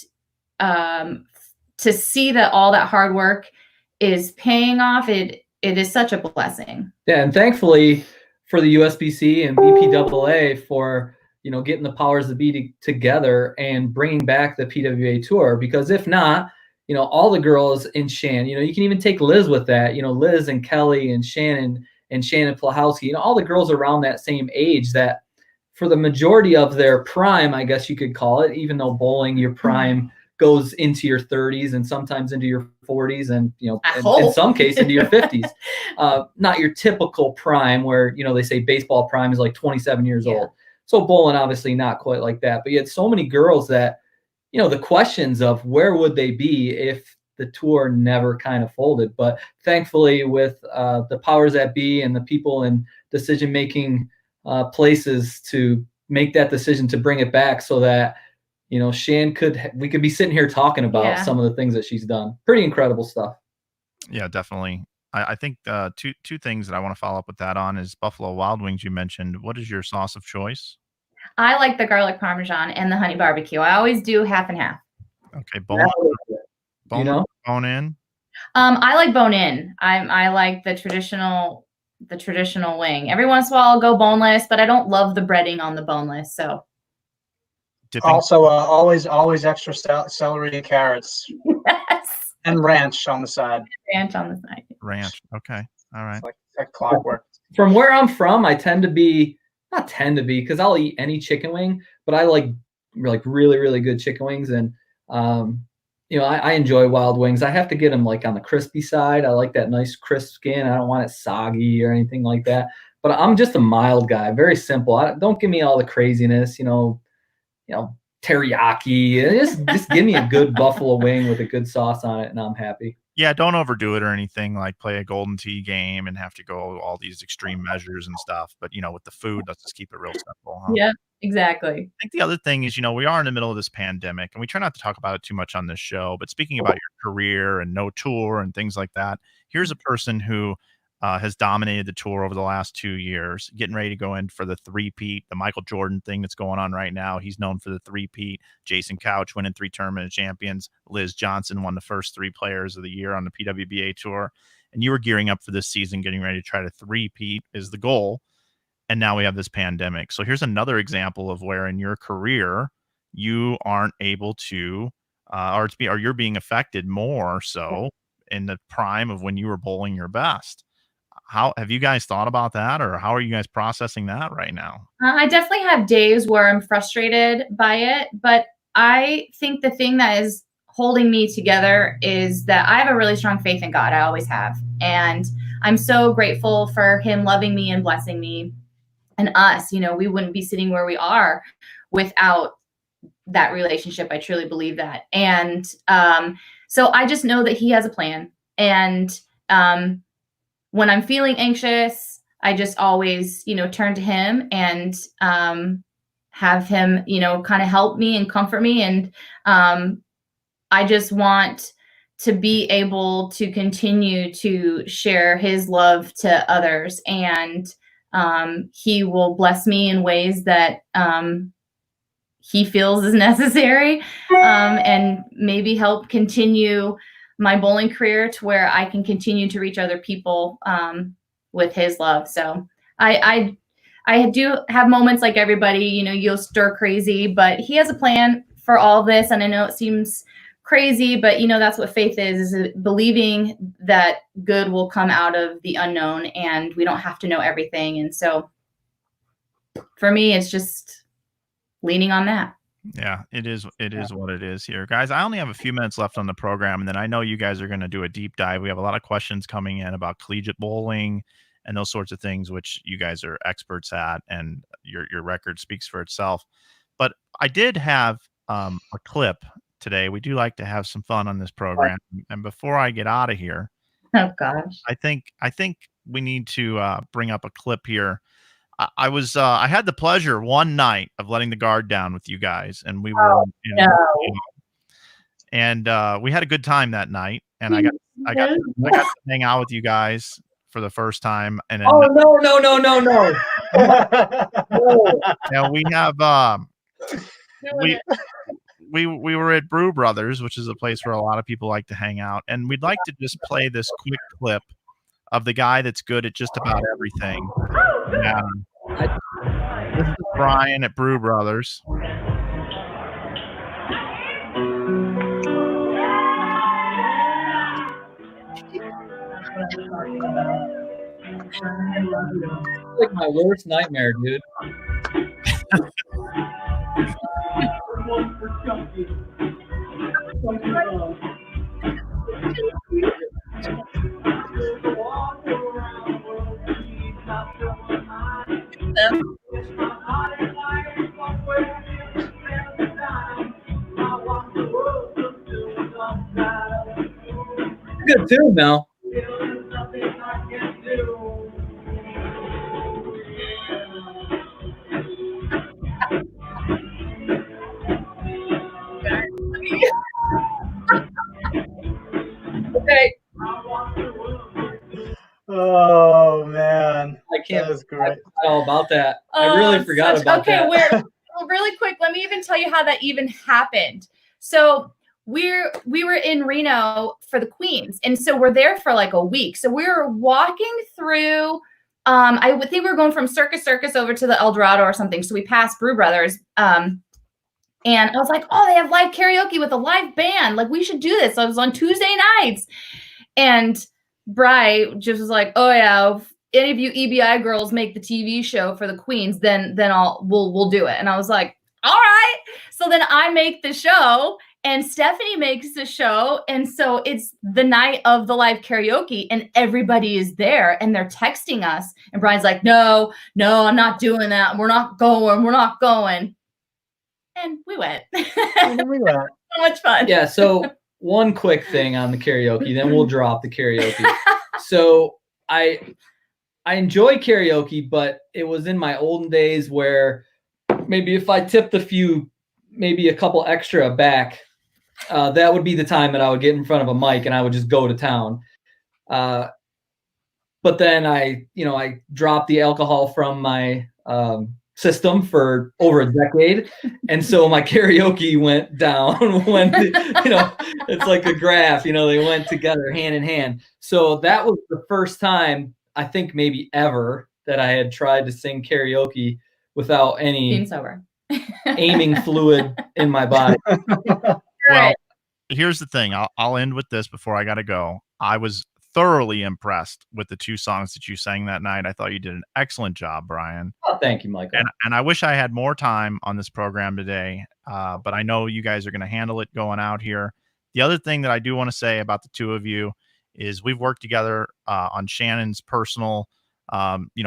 to see that all that hard work is paying off, it is such a blessing. Yeah, and thankfully for the USBC and BPAA for getting the powers that be together and bringing back the PWBA tour, because if not, all the girls in Shan, you can even take Liz with that, Liz and Kelly and Shannon Plahowski, all the girls around that same age that for the majority of their prime, I guess you could call it, even though bowling, your prime goes into your 30s and sometimes into your 40s and, in some cases into your 50s. Not your typical prime where, they say baseball prime is like 27 years old. So bowling, obviously not quite like that. But you had so many girls that, you know, the questions of where would they be if the tour never kind of folded. But thankfully, with the powers that be and the people in decision-making places to make that decision to bring it back, so that, you know, we could be sitting here talking about some of the things that she's done. Pretty incredible stuff. Yeah, definitely. I think two things that I want to follow up with that on is Buffalo Wild Wings. You mentioned. What is your sauce of choice? I like the garlic parmesan and the honey barbecue. I always do half and half. Okay, bone in. I like bone in. I like the traditional wing. Every once in a while I'll go boneless, but I don't love the breading on the boneless. So also always extra celery and carrots. Yes. And ranch on the side. Ranch. Okay. All right. It's like clockwork. From where I'm from, I tend to be because I'll eat any chicken wing, but I like really, really good chicken wings. And, you know, I enjoy wild wings. I have to get them like on the crispy side. I like that nice crisp skin. I don't want it soggy or anything like that, but I'm just a mild guy, very simple. Don't give me all the craziness, you know, teriyaki. Just give me a good buffalo wing with a good sauce on it, and I'm happy. Yeah, don't overdo it or anything, like play a golden tee game and have to go all these extreme measures and stuff. But, you know, with the food, let's just keep it real simple. Huh? Yeah, exactly. I think the other thing is, you know, we are in the middle of this pandemic, and we try not to talk about it too much on this show. But speaking about your career and no tour and things like that, here's a person who has dominated the tour over the last 2 years, getting ready to go in for the three-peat, the Michael Jordan thing that's going on right now. He's known for the three-peat. Jason Couch winning 3 tournament champions. Liz Johnson won the first 3 players of the year on the PWBA tour. And you were gearing up for this season, getting ready to try to three-peat is the goal. And now we have this pandemic. So here's another example of where in your career you aren't able to, or you're being affected more so in the prime of when you were bowling your best. How have you guys thought about that, or how are you guys processing that right now? I definitely have days where I'm frustrated by it, but I think the thing that is holding me together is that I have a really strong faith in God. I always have. And I'm so grateful for him loving me and blessing me and us. You know, we wouldn't be sitting where we are without that relationship. I truly believe that. And so I just know that he has a plan. And when I'm feeling anxious, I just always, you know, turn to him and have him, you know, kind of help me and comfort me. And I just want to be able to continue to share his love to others. And he will bless me in ways that he feels is necessary, and maybe help continue my bowling career to where I can continue to reach other people with his love. So I do have moments like everybody, you know, you'll stir crazy, but he has a plan for all this. And I know it seems crazy, but you know, that's what faith is believing that good will come out of the unknown, and we don't have to know everything. And so for me, it's just leaning on that. Yeah, it is what it is here. Guys, I only have a few minutes left on the program, and then I know you guys are going to do a deep dive. We have a lot of questions coming in about collegiate bowling and those sorts of things, which you guys are experts at, and your record speaks for itself. But I did have a clip today. We do like to have some fun on this program. And before I get out of here, oh gosh, I think we need to bring up a clip here. I had the pleasure one night of letting the guard down with you guys, and we were, and we had a good time that night. And I got to hang out with you guys for the first time. And then, no. Yeah, we have we were at Brew Brothers, which is a place where a lot of people like to hang out, and we'd like to just play this quick clip of the guy that's good at just about everything. This is Bryan at Brew Brothers. Like my worst nightmare, dude. Good too, Mel. Okay. Oh man, I can't. that was I great. forgot all about that. I really forgot about that. Okay, well, really quick, let me even tell you how that even happened. So we were in Reno for the Queens, and so we're there for like a week. So we were walking through. I would think we were going from Circus over to the El Dorado or something. So we passed Brew Brothers. And I was like, oh, they have live karaoke with a live band. Like, we should do this. So I was on Tuesday nights. And Bryan just was like, oh, yeah, if any of you EBI girls make the TV show for the Queens, then we'll do it. And I was like, all right. So then I make the show and Stephanie makes the show. And so it's the night of the live karaoke and everybody is there and they're texting us. And Bryan's like, no, I'm not doing that. We're not going. And we went. And we went. So much fun. Yeah. So one quick thing on the karaoke, then we'll drop the karaoke. So I enjoy karaoke, but it was in my olden days where maybe if I tipped maybe a couple extra back, that would be the time that I would get in front of a mic and I would just go to town. But then I dropped the alcohol from my system for over a decade, and so my karaoke went down when it's like a graph, they went together hand in hand. So that was the first time I think maybe ever that I had tried to sing karaoke without any being sober. aiming fluid in my body. Well, here's the thing. I'll end with this before I got to go. I was thoroughly impressed with the two songs that you sang that night. I thought you did an excellent job, Bryan. Oh, thank you, Michael. And I wish I had more time on this program today, but I know you guys are going to handle it going out here. The other thing that I do want to say about the two of you is we've worked together on Shannon's personal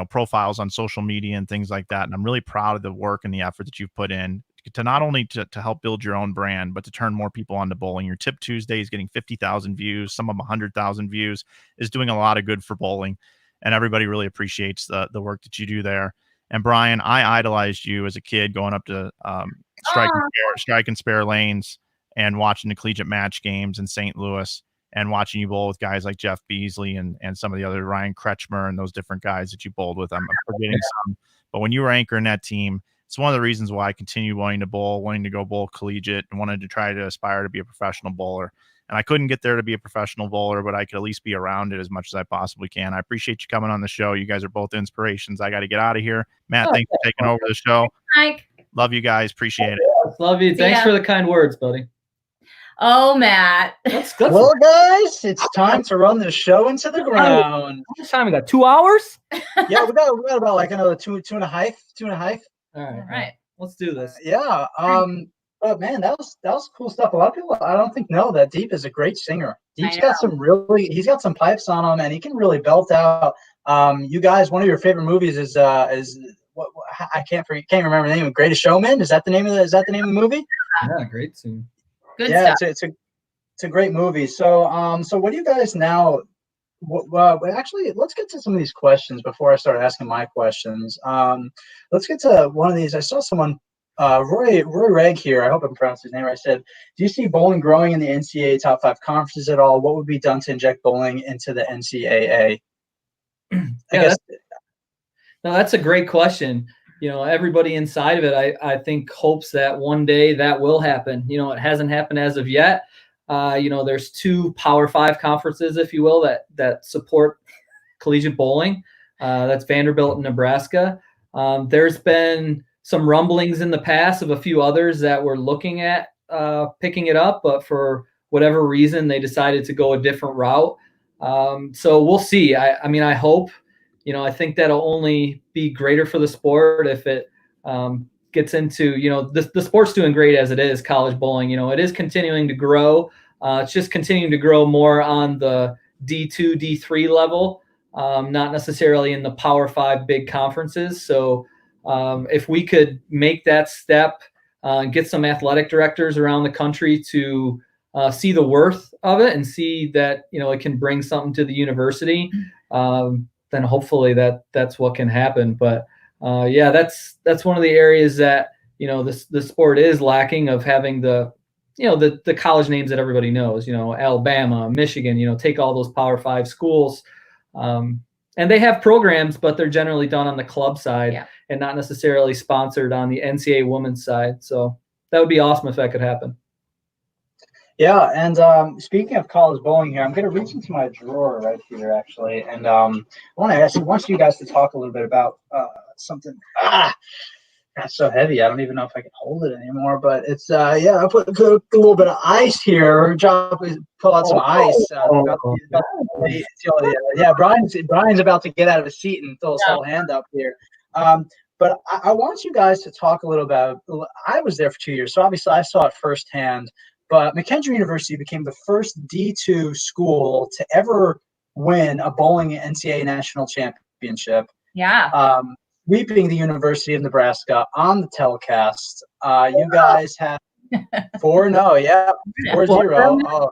profiles on social media and things like that. And I'm really proud of the work and the effort that you've put in to not only to help build your own brand, but to turn more people onto bowling. Your Tip Tuesday is getting 50,000 views, some of them 100,000 views, is doing a lot of good for bowling. And everybody really appreciates the work that you do there. And Bryan, I idolized you as a kid going up to strike and spare lanes and watching the collegiate match games in St. Louis and watching you bowl with guys like Jeff Beasley and some of the other Ryan Kretschmer and those different guys that you bowled with. I'm forgetting some, but when you were anchoring that team, it's one of the reasons why I continued wanting to go bowl collegiate and wanted to try to aspire to be a professional bowler. And I couldn't get there to be a professional bowler, but I could at least be around it as much as I possibly can. I appreciate you coming on the show. You guys are both inspirations. I got to get out of here. Matt, thanks for taking over the show. Mike. Love you guys. Appreciate it. Love you. Thanks for the kind words, buddy. Oh, Matt. Well, guys, it's time to run the show into the ground. How much time we got? 2 hours? Yeah, we got about like another two and a half. All All right. Let's do this. Yeah. But man, that was cool stuff. A lot of people I don't think know that Deep is a great singer. Deep's got he's got some pipes on him and he can really belt out. You guys, one of your favorite movies is what I can't remember the name of Greatest Showman. Is that the name of the movie? Yeah, great scene. Good yeah, stuff. it's a great movie. So so what do you guys now? Actually, let's get to some of these questions before I start asking my questions. Let's get to one of these. I saw someone, Roy Reg here. I hope I'm pronouncing his name right. Said, do you see bowling growing in the NCAA top 5 conferences at all? What would be done to inject bowling into the NCAA? That's a great question. Everybody inside of it, I think, hopes that one day that will happen. It hasn't happened as of yet. There's 2 Power 5 conferences, if you will, that support collegiate bowling. That's Vanderbilt and Nebraska. There's been some rumblings in the past of a few others that were looking at picking it up, but for whatever reason, they decided to go a different route. So we'll see. I hope. I think that'll only be greater for the sport if it gets into, the sport's doing great as it is, college bowling. It is continuing to grow. It's just continuing to grow more on the D2, D3 level, not necessarily in the Power 5 big conferences. So if we could make that step, get some athletic directors around the country to see the worth of it and see that, it can bring something to the university, then hopefully that's what can happen. But yeah, that's one of the areas that, the sport is lacking, of having the college names that everybody knows, Alabama, Michigan, take all those Power 5 schools. And they have programs, but they're generally done on the club side and not necessarily sponsored on the NCAA women's side. So that would be awesome if that could happen. Yeah, and speaking of college bowling here, I'm going to reach into my drawer right here, actually, and I want you guys to talk a little bit about something. That's so heavy. I don't even know if I can hold it anymore, but it's I put a little bit of ice here. Pull out some ice. Bryan's about to get out of his seat and throw his whole hand up here. But I want you guys to talk a little about. I was there for 2 years, so obviously I saw it firsthand. But McKendree University became the first D2 school to ever win a bowling NCAA national championship. Yeah. Sweeping the University of Nebraska on the telecast. You guys had 4-0. 4-0. Oh,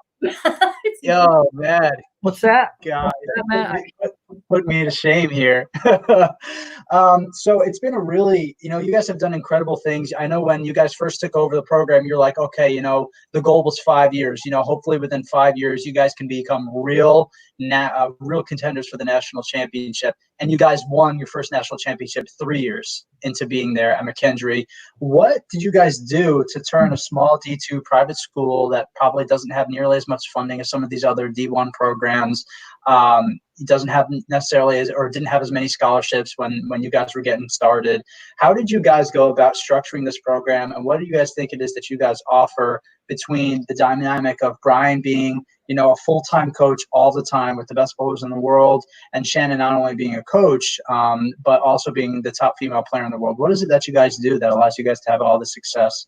yo, man. What's that? God, put me to shame here. So it's been a really, you guys have done incredible things. I know when you guys first took over the program, you're like, okay, the goal was 5 years. Hopefully within 5 years, you guys can become real contenders for the national championship. And you guys won your first national championship 3 years into being there at McKendree. What did you guys do to turn a small D2 private school that probably doesn't have nearly as much funding as some of these other D1 programs? It doesn't have necessarily or didn't have as many scholarships when you guys were getting started. How did you guys go about structuring this program, and what do you guys think it is that you guys offer between the dynamic of Bryan being, a full-time coach all the time with the best bowlers in the world, and Shannon not only being a coach, but also being the top female player in the world? What is it that you guys do that allows you guys to have all this success?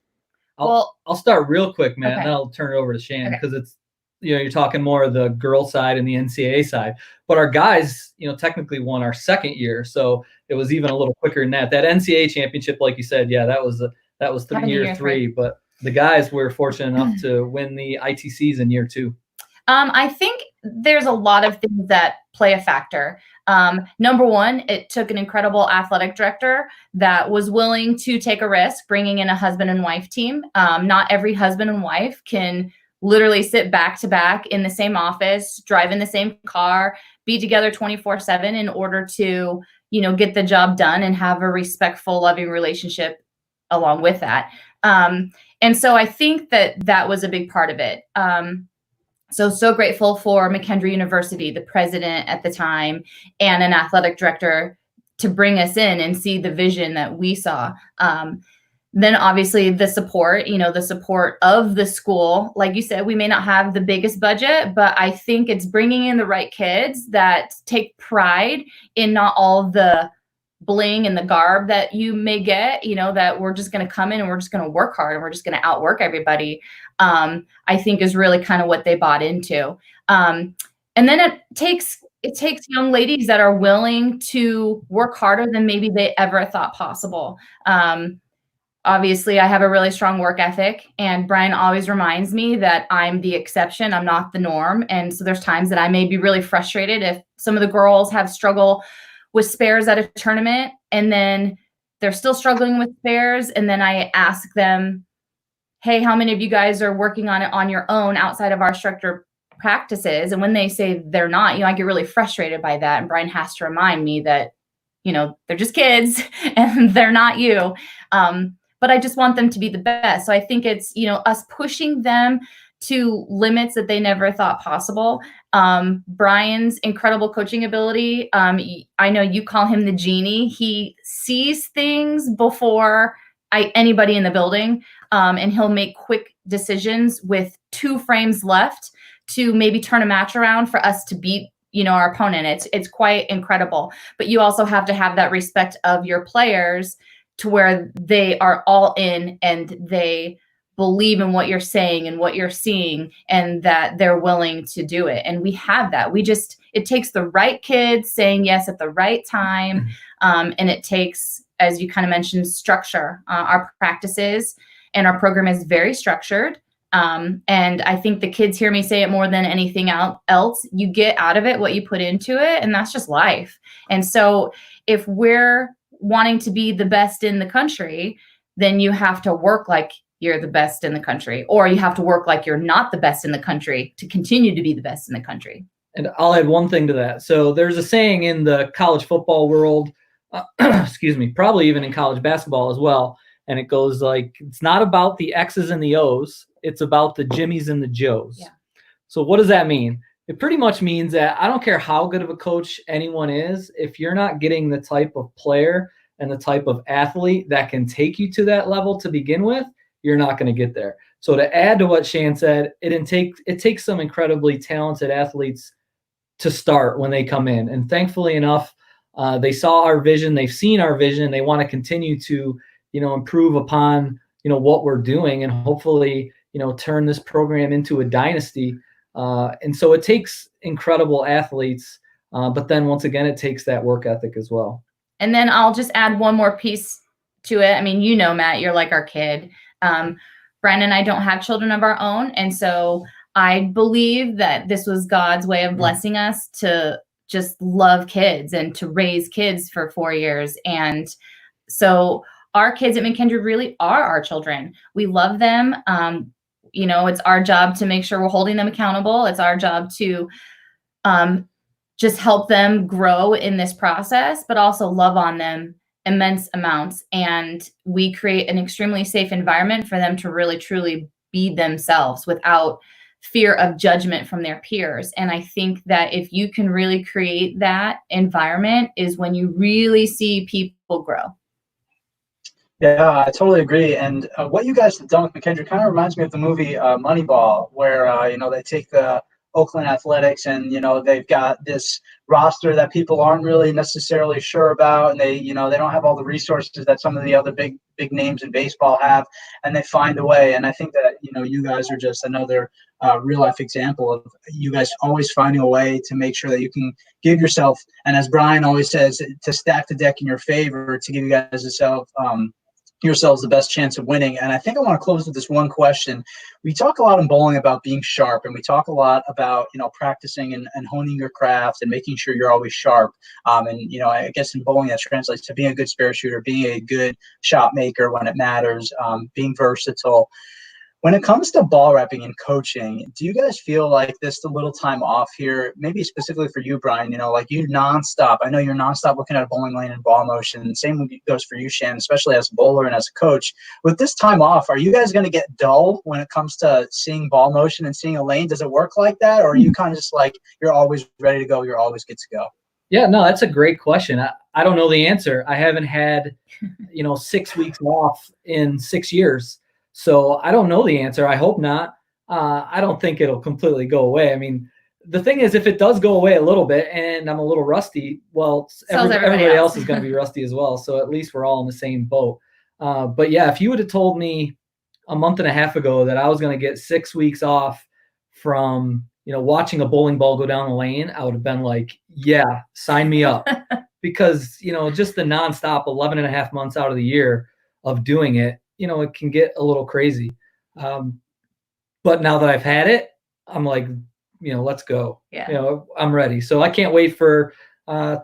I'll start real quick, man, okay. and then I'll turn it over to Shannon, because it's, you're talking more of the girl side and the NCAA side. But our guys, technically won our second year, so it was even a little quicker than that. That NCAA championship, like you said, that was 3 year three. But the guys were fortunate enough to win the ITCs in year 2. I think there's a lot of things that play a factor. Number one, it took an incredible athletic director that was willing to take a risk, bringing in a husband and wife team. Not every husband and wife can literally sit back to back in the same office, drive in the same car, be together 24/7 in order to, get the job done and have a respectful, loving relationship along with that. And so I think that was a big part of it. So grateful for McKendree University, the president at the time, and an athletic director to bring us in and see the vision that we saw. Then obviously the support, the support of the school. Like you said, we may not have the biggest budget, but I think it's bringing in the right kids that take pride in not all the bling and the garb that you may get, that we're just going to come in and we're just going to work hard and we're just going to outwork everybody. I think is really kind of what they bought into. And then it takes young ladies that are willing to work harder than maybe they ever thought possible. Obviously, I have a really strong work ethic, and Bryan always reminds me that I'm the exception. I'm not the norm. And so there's times that I may be really frustrated if some of the girls have struggle with spares at a tournament, and then they're still struggling with spares. And then I ask them, hey, how many of you guys are working on it on your own outside of our structured practices? And when they say they're not, I get really frustrated by that. And Bryan has to remind me that, they're just kids and they're not you. But I just want them to be the best. So I think it's, us pushing them to limits that they never thought possible. Bryan's incredible coaching ability. I know you call him the genie. He sees things before anybody in the building, and he'll make quick decisions with 2 frames left to maybe turn a match around for us to beat, our opponent. It's quite incredible. But you also have to have that respect of your players to where they are all in and they believe in what you're saying and what you're seeing, and that they're willing to do it. And we have that. It takes the right kids saying yes at the right time. And it takes, as you kind of mentioned, structure. Our practices and our program is very structured. And I think the kids hear me say it more than anything else. You get out of it what you put into it, and that's just life. And so if we're wanting to be the best in the country, then you have to work like you're the best in the country, or you have to work like you're not the best in the country to continue to be the best in the country. And I'll add one thing to that. So there's a saying in the college football world, excuse me, probably even in college basketball as well. And it goes like, it's not about the X's and the O's. It's about the Jimmies and the Joes. Yeah. So what does that mean? It pretty much means that I don't care how good of a coach anyone is, if you're not getting the type of player and the type of athlete that can take you to that level to begin with, you're not going to get there. So to add to what Shane said, it takes some incredibly talented athletes to start when they come in. And thankfully enough, they saw our vision, they've seen our vision, they want to continue to, improve upon, what we're doing, and hopefully, turn this program into a dynasty. And so it takes incredible athletes, but then once again, it takes that work ethic as well. And then I'll just add one more piece to it. I mean, Matt, you're like our kid. Bryan and I don't have children of our own. And so I believe that this was God's way of blessing us to just love kids and to raise kids for 4 years. And so our kids at McKendree really are our children. We love them. It's our job to make sure we're holding them accountable. It's our job to just help them grow in this process, but also love on them immense amounts. And we create an extremely safe environment for them to really, truly be themselves without fear of judgment from their peers. And I think that if you can really create that environment is when you really see people grow. Yeah, I totally agree. And what you guys have done with McKendree kind of reminds me of the movie Moneyball, where, they take the Oakland Athletics and, they've got this roster that people aren't really necessarily sure about. And they don't have all the resources that some of the other big names in baseball have, and they find a way. And I think that, you guys are just another real life example of you guys always finding a way to make sure that you can give yourself, and as Bryan always says, to stack the deck in your favor, to give you guys yourselves the best chance of winning. And I think I want to close with this one question. We talk a lot in bowling about being sharp, and we talk a lot about, practicing and honing your craft and making sure you're always sharp. And I guess in bowling that translates to being a good spare shooter, being a good shot maker when it matters, being versatile. When it comes to ball repping and coaching, do you guys feel like this a little time off here, maybe specifically for you, Bryan, like you nonstop? I know you're nonstop looking at a bowling lane and ball motion. Same goes for you, Shannon, especially as a bowler and as a coach. With this time off, are you guys going to get dull when it comes to seeing ball motion and seeing a lane? Does it work like that? Or are you kind of just like, you're always ready to go, you're always good to go? Yeah, no, that's a great question. I don't know the answer. I haven't had, 6 weeks off in 6 years. So I don't know the answer. I hope not. I don't think it'll completely go away. I mean, the thing is, if it does go away a little bit and I'm a little rusty, well, everybody else is going to be rusty as well. So at least we're all in the same boat. But yeah, if you would have told me a month and a half ago that I was going to get 6 weeks off from, watching a bowling ball go down the lane, I would have been like, yeah, sign me up. Because, just the nonstop 11 and a half months out of the year of doing it, it can get a little crazy. But now that I've had it, I'm like, let's go. Yeah. I'm ready. So I can't wait for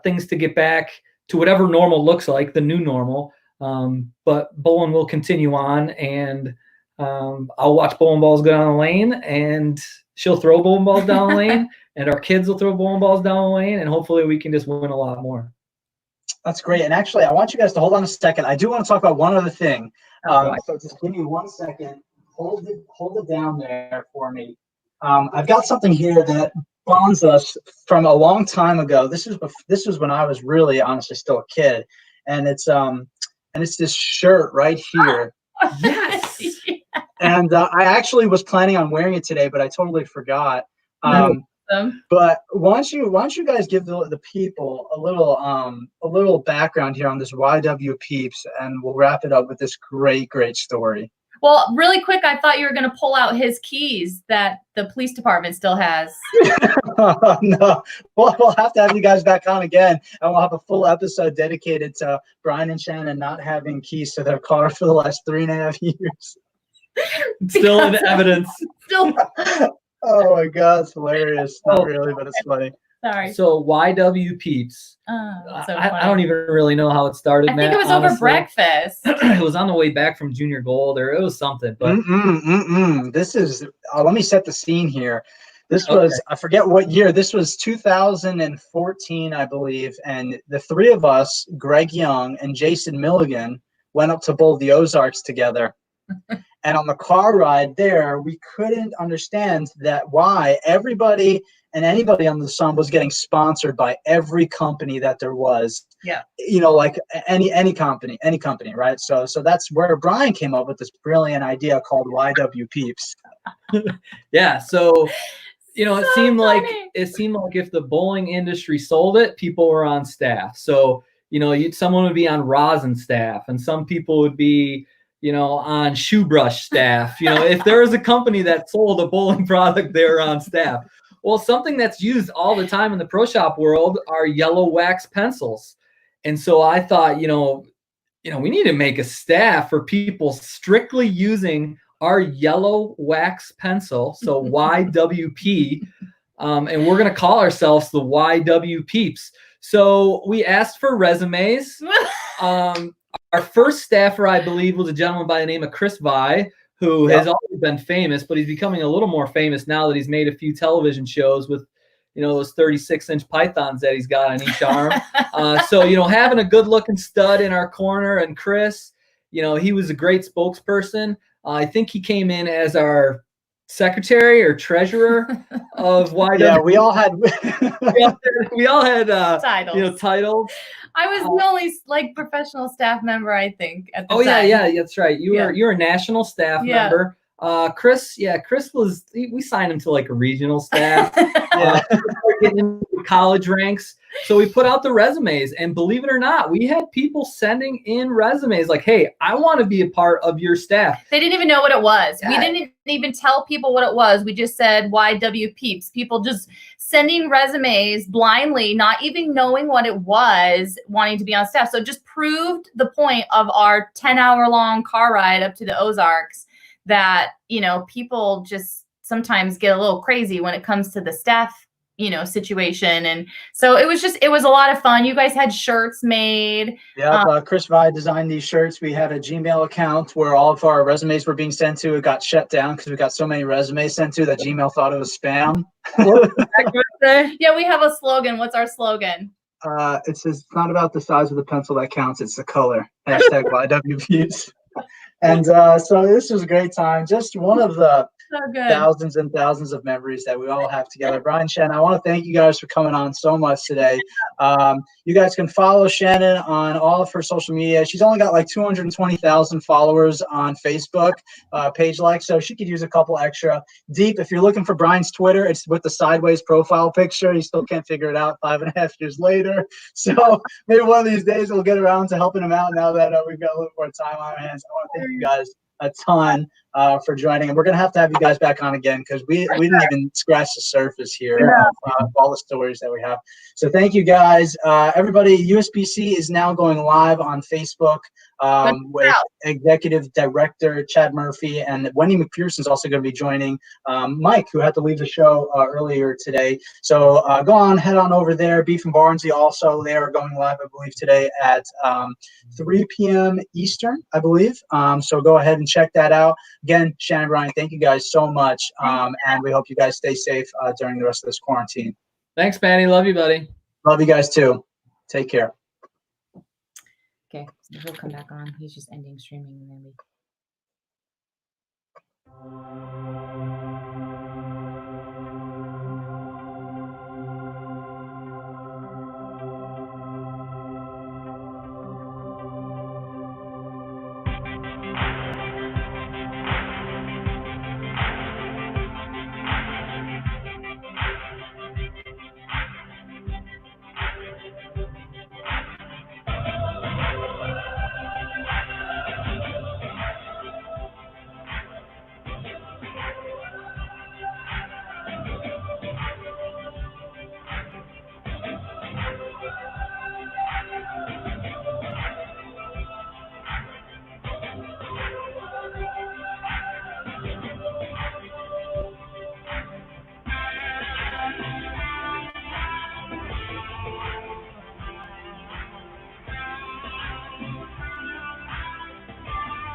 things to get back to whatever normal looks like, the new normal. But bowling will continue on, and I'll watch bowling balls go down the lane, and she'll throw bowling balls down the lane, and our kids will throw bowling balls down the lane, and hopefully we can just win a lot more. That's great. And actually, I want you guys to hold on a second. I do want to talk about one other thing. So just give me 1 second. Hold it down there for me. I've got something here that bonds us from a long time ago. This was when I was really honestly still a kid, and it's this shirt right here. Yes. And I actually was planning on wearing it today, but I totally forgot. But why don't you guys give the people a little background here on this YW Peeps, and we'll wrap it up with this great story. Well, really quick, I thought you were going to pull out his keys that the police department still has. No, we'll have to have you guys back on again, and we'll have a full episode dedicated to Bryan and Shannon not having keys to their car for the last 3.5 years. Still in evidence. Still, Oh my God, it's hilarious. Not really, but it's funny. sorry. So YW Peeps. So I don't even really know how it started, I think Matt, it was over honestly. breakfast. It was on the way back from Junior Gold, or it was something. But This is, let me set the scene here. This Okay. was, I forget what year. This was 2014, I believe. And the three of us, Greg Young and Jason Milligan, went up to bowl the Ozarks together. And on the car ride there, we couldn't understand that why everybody and anybody on the sun was getting sponsored by every company that there was. Yeah. You know, like any company, right? So that's where Bryan came up with this brilliant idea called YW Peeps. Yeah. So, you know, it So seemed like funny. if the bowling industry sold it, people were on staff. So, you know, someone would be on rosin staff, and some people would be, you know, on shoe brush staff. You know, if there was a company that sold a bowling product, they were on staff. Well, something that's used all the time in the pro shop world are yellow wax pencils. And so I thought, you know, we need to make a staff for people strictly using our yellow wax pencil. So YWP. And we're going to call ourselves the YW Peeps. So we asked for resumes. Our first staffer, I believe, was a gentleman by the name of Chris Vi, who has always been famous, but he's becoming a little more famous now that he's made a few television shows with, you know, those 36-inch pythons that he's got on each arm. So, you know, having a good-looking stud in our corner, and Chris, you know, he was a great spokesperson. I think he came in as our secretary or treasurer of YW. Yeah, we all had Titles. You know, titles. I was the only like professional staff member, I think, at the time. Yeah, that's right. You're a national staff member. Chris was, we signed him to like a regional staff. Getting into college ranks. So we put out the resumes, and believe it or not, we had people sending in resumes like, hey, I want to be a part of your staff. They didn't even know what it was. Yeah. We didn't even tell people what it was. We just said YW Peeps. People just sending resumes blindly, not even knowing what it was, wanting to be on staff. So it just proved the point of our 10-hour-long car ride up to the Ozarks that, you know, people just sometimes get a little crazy when it comes to the staff, you know, situation. And so it was a lot of fun. You guys had shirts made. Yeah, Chris Vi designed these shirts. We had a Gmail account where all of our resumes were being sent to. It got shut down because we got so many resumes sent to that Gmail thought it was spam. Yeah, we have a slogan. What's our slogan? It says, it's not about the size of the pencil that counts, it's the color. Hashtag YW Peeps. And so this was a great time. Just one of the thousands and thousands of memories that we all have together. Bryan, Shannon, I want to thank you guys for coming on so much today. You guys can follow Shannon on all of her social media. She's only got like 220,000 followers on Facebook page like, so she could use a couple extra. Deep, if you're looking for Bryan's Twitter, it's with the sideways profile picture. You still can't figure it out 5.5 years later. So maybe one of these days we'll get around to helping him out now that we've got a little more time on our hands. I want to thank you guys a ton for joining, and we're gonna have to have you guys back on again because we didn't even scratch the surface here of all the stories that we have. So thank you guys, everybody. USBC is now going live on Facebook with Executive Director Chad Murphy, and Wendy McPherson is also going to be joining Mike, who had to leave the show earlier today. So go on, head on over there. Beef and Barnsley also, they are going live, I believe, today at 3 p.m. Eastern, I believe. So go ahead and check that out. Again, Shannon, Bryan, thank you guys so much, and we hope you guys stay safe during the rest of this quarantine. Thanks, Manny. Love you, buddy. Love you guys too. Take care. Okay, so he'll come back on. He's just ending streaming and then we